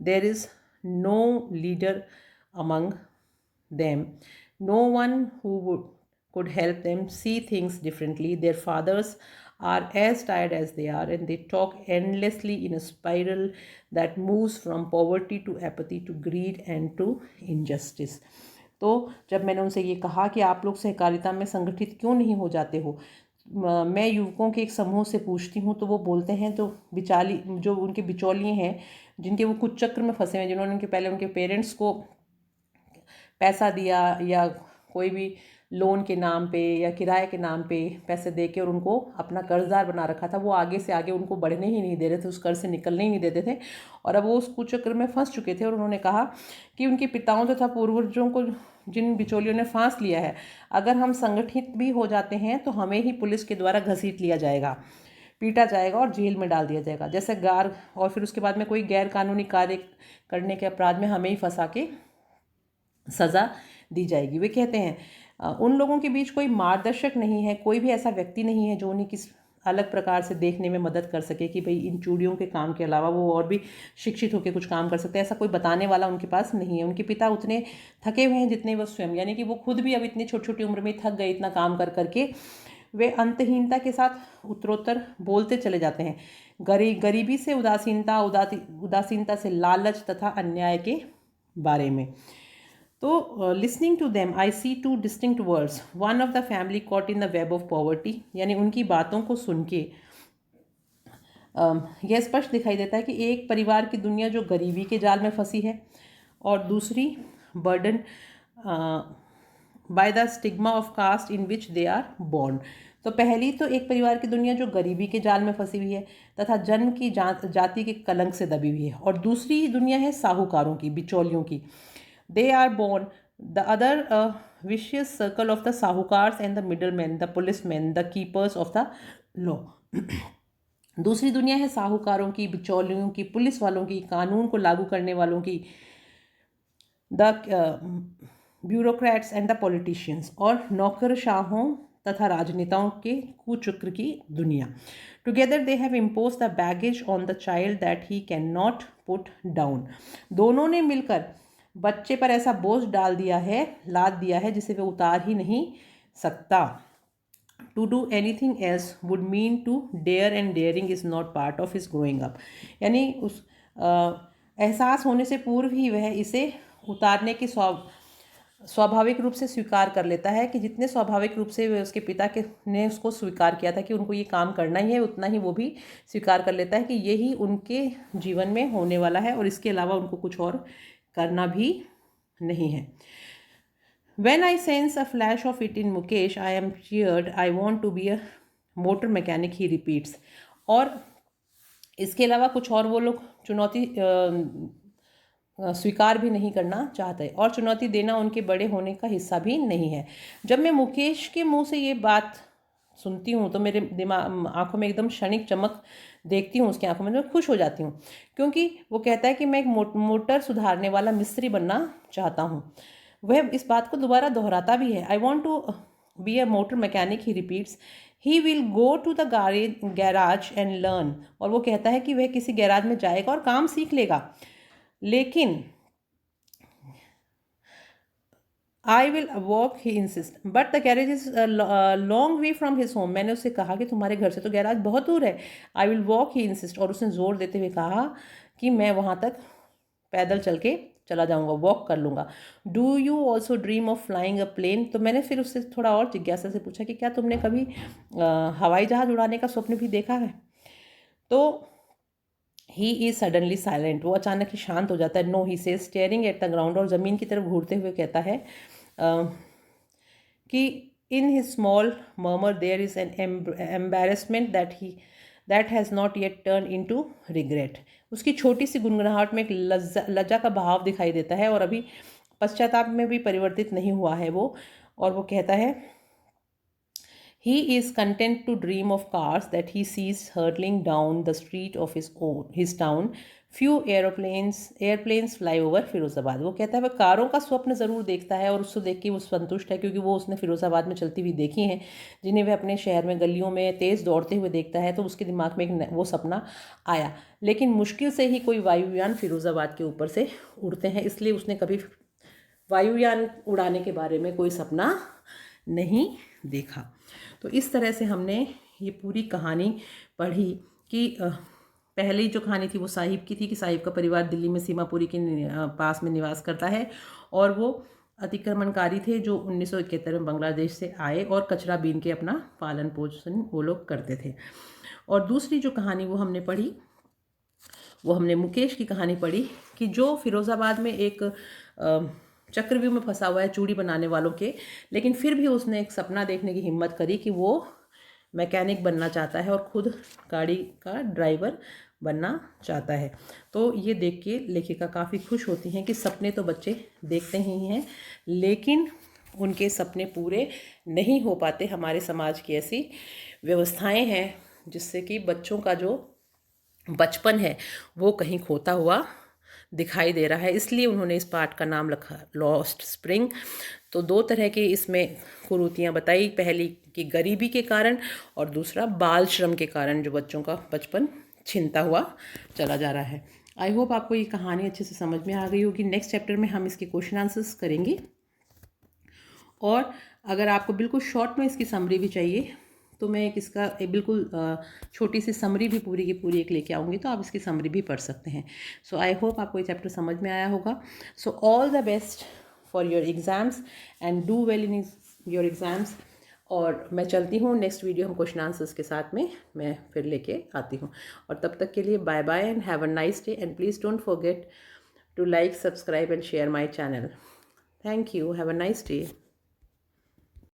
there is no leader among them, no one who could help them see things differently. Their fathers are as tired as they are, and they talk endlessly in a spiral that moves from poverty to apathy to greed and to injustice. तो जब मैंने उनसे ये कहा कि आप लोग सहकारिता में संगठित क्यों नहीं हो जाते हो, मैं युवकों के एक समूह से पूछती हूँ तो वो बोलते हैं, तो बिचाली जो उनके बिचौलिए हैं, जिनके वो कुछ चक्र में फंसे हैं, जिन्होंने उनके पहले उनके पेरेंट्स को पैसा दिया या कोई भी लोन के नाम पे या किराए के नाम पे पैसे दे के और उनको अपना कर्जदार बना रखा था, वो आगे से आगे उनको बढ़ने ही नहीं दे रहे थे, उस कर्ज से निकलने ही नहीं देते थे। और अब वो उस कुचक्र में फंस चुके थे और उन्होंने कहा कि उनके पिताओं तथा पूर्वजों को जिन बिचौलियों ने फांस लिया है, अगर हम संगठित भी हो जाते हैं तो हमें ही पुलिस के द्वारा घसीट लिया जाएगा, पीटा जाएगा और जेल में डाल दिया जाएगा जैसे गार, और फिर उसके बाद में कोई गैर कानूनी कार्य करने के अपराध में हमें ही फंसा के सज़ा दी जाएगी। वे कहते हैं उन लोगों के बीच कोई मार्गदर्शक नहीं है, कोई भी ऐसा व्यक्ति नहीं है जो उन्हें किस अलग प्रकार से देखने में मदद कर सके कि भाई इन चूड़ियों के काम के अलावा वो और भी शिक्षित होकर कुछ काम कर सकते हैं। ऐसा कोई बताने वाला उनके पास नहीं है। उनके पिता उतने थके हुए हैं जितने वो स्वयं, यानी कि वो खुद भी अब इतनी छोटी छोटी उम्र में थक गए इतना काम कर करके। वे अंतहीनता के साथ उत्तरोत्तर बोलते चले जाते हैं, गरीबी से उदासीनता से लालच तथा अन्याय के बारे में। तो listening to them I see two distinct words, one of the family caught in the web of poverty. यानी उनकी बातों को सुन के यह स्पष्ट दिखाई देता है कि एक परिवार की दुनिया जो गरीबी के जाल में फंसी है और दूसरी burden by the stigma of caste in which they are born. तो पहली तो एक परिवार की दुनिया जो गरीबी के जाल में फंसी हुई है तथा जन्म की जाति के कलंक से दबी हुई है, और दूसरी दुनिया है साहूकारों की, बिचौलियों की। They are born the other vicious circle of the sahukars and the middlemen, the policemen, the keepers of the law. दूसरी दुनिया है साहूकारों की, बिचौलियों की, पुलिस वालों की, कानून को लागू करने वालों की, the bureaucrats and the politicians, और नौकरशाहों तथा राजनेताओं के कुचक्र की दुनिया। Together they have impose the baggage on the child that he can not put down. दोनों ने मिलकर बच्चे पर ऐसा बोझ लाद दिया है जिसे वह उतार ही नहीं सकता। To do anything else would mean to dare, and daring is not part of his growing up. यानी उस एहसास होने से पूर्व ही वह इसे उतारने की स्वाभाविक रूप से स्वीकार कर लेता है कि जितने स्वाभाविक रूप से उसके पिता ने उसको स्वीकार किया था कि उनको ये काम करना ही है, उतना ही वो भी स्वीकार कर लेता है कि यही उनके जीवन में होने वाला है और इसके अलावा उनको कुछ और करना भी नहीं है। When I sense a flash of it in Mukesh, I am cheered. I want to be a motor mechanic, he repeats. और इसके अलावा कुछ और वो लोग चुनौती स्वीकार भी नहीं करना चाहते और चुनौती देना उनके बड़े होने का हिस्सा भी नहीं है। जब मैं मुकेश के मुंह से ये बात सुनती हूँ तो मेरे दिमाग आंखों में एकदम क्षणिक चमक देखती हूँ उसकी आंखों में, मैं खुश हो जाती हूँ क्योंकि वो कहता है कि मैं एक मोटर सुधारने वाला मिस्त्री बनना चाहता हूँ। वह इस बात को दोबारा दोहराता भी है। I want to be a motor mechanic, he repeats. He will go to the garage and learn. और वो कहता है कि वह किसी गैराज में जाएगा और काम सीख लेगा। लेकिन I will walk, he insist, but the garage is long way from his home. मैंने उससे कहा कि तुम्हारे घर से तो गैराज बहुत दूर है। I will walk, he insist, और उसने जोर देते हुए कहा कि मैं वहाँ तक पैदल चल के चला जाऊँगा, वॉक कर लूँगा। Do you also dream of flying a plane. तो मैंने फिर उससे थोड़ा और जिज्ञासा से पूछा कि क्या तुमने कभी हवाई जहाज़ उड़ाने का स्वप्न भी देखा है। तो ही इज सडनली साइलेंट, वो अचानक ही शांत हो जाता है। No, he says, staring at the ground, और ज़मीन की तरफ घूरते हुए कहता है कि in his small murmur there is an embarrassment that has not yet turn into regret. उसकी छोटी सी गुनगुनाहट में एक लज्जा का भाव दिखाई देता है और अभी पश्चाताप में भी परिवर्तित नहीं हुआ है वो। और वो कहता है he is content to dream of cars that he sees hurtling down the street of his town. Few airplanes fly over Firozabad. वो कहता है वह कारों का स्वप्न ज़रूर देखता है और उसको देख के वो संतुष्ट है क्योंकि वो उसने फिरोज़ाबाद में चलती हुई देखी हैं जिन्हें वह अपने शहर में गलियों में तेज़ दौड़ते हुए देखता है। तो उसके दिमाग में एक वो सपना आया। लेकिन मुश्किल से ही कोई वायुयान फिरोज़ाबाद के ऊपर से उड़ते हैं, इसलिए उसने कभी वायुयान उड़ाने के बारे में कोई सपना नहीं देखा। तो इस तरह से हमने ये पूरी कहानी पढ़ी कि पहली जो कहानी थी वो साहिब की थी कि साहिब का परिवार दिल्ली में सीमापुरी के पास में निवास करता है और वो अतिक्रमणकारी थे जो 1971 में बांग्लादेश से आए और कचरा बीन के अपना पालन पोषण वो लोग करते थे। और दूसरी जो कहानी वो हमने पढ़ी वो हमने मुकेश की कहानी पढ़ी कि जो फिरोज़ाबाद में एक चक्रव्यूह में फंसा हुआ है चूड़ी बनाने वालों के, लेकिन फिर भी उसने एक सपना देखने की हिम्मत करी कि वो मैकेनिक बनना चाहता है और खुद गाड़ी का ड्राइवर बनना चाहता है। तो ये देख के लेखिका काफ़ी खुश होती हैं कि सपने तो बच्चे देखते ही हैं लेकिन उनके सपने पूरे नहीं हो पाते। हमारे समाज की ऐसी व्यवस्थाएं हैं जिससे कि बच्चों का जो बचपन है वो कहीं खोता हुआ दिखाई दे रहा है। इसलिए उन्होंने इस पाठ का नाम रखा लॉस्ट स्प्रिंग। तो दो तरह की इसमें कुरीतियाँ बताई, पहली कि गरीबी के कारण और दूसरा बाल श्रम के कारण जो बच्चों का बचपन छिनता हुआ चला जा रहा है। आई होप आपको ये कहानी अच्छे से समझ में आ गई होगी। नेक्स्ट चैप्टर में हम इसके क्वेश्चन आंसर्स करेंगे और अगर आपको बिल्कुल शॉर्ट में इसकी समरी भी चाहिए तो मैं एक बिल्कुल छोटी सी समरी भी पूरी की पूरी एक लेके आऊँगी, तो आप इसकी समरी भी पढ़ सकते हैं। सो आई होप आपको ये चैप्टर समझ में आया होगा। So all the best for your exams and do well in your exams. और मैं चलती हूँ, नेक्स्ट वीडियो हम क्वेश्चन आंसर्स के साथ में मैं फिर लेके आती हूँ। और तब तक के लिए bye bye and have a nice day and please don't forget to like, subscribe and share my channel. Thank you, have a nice day.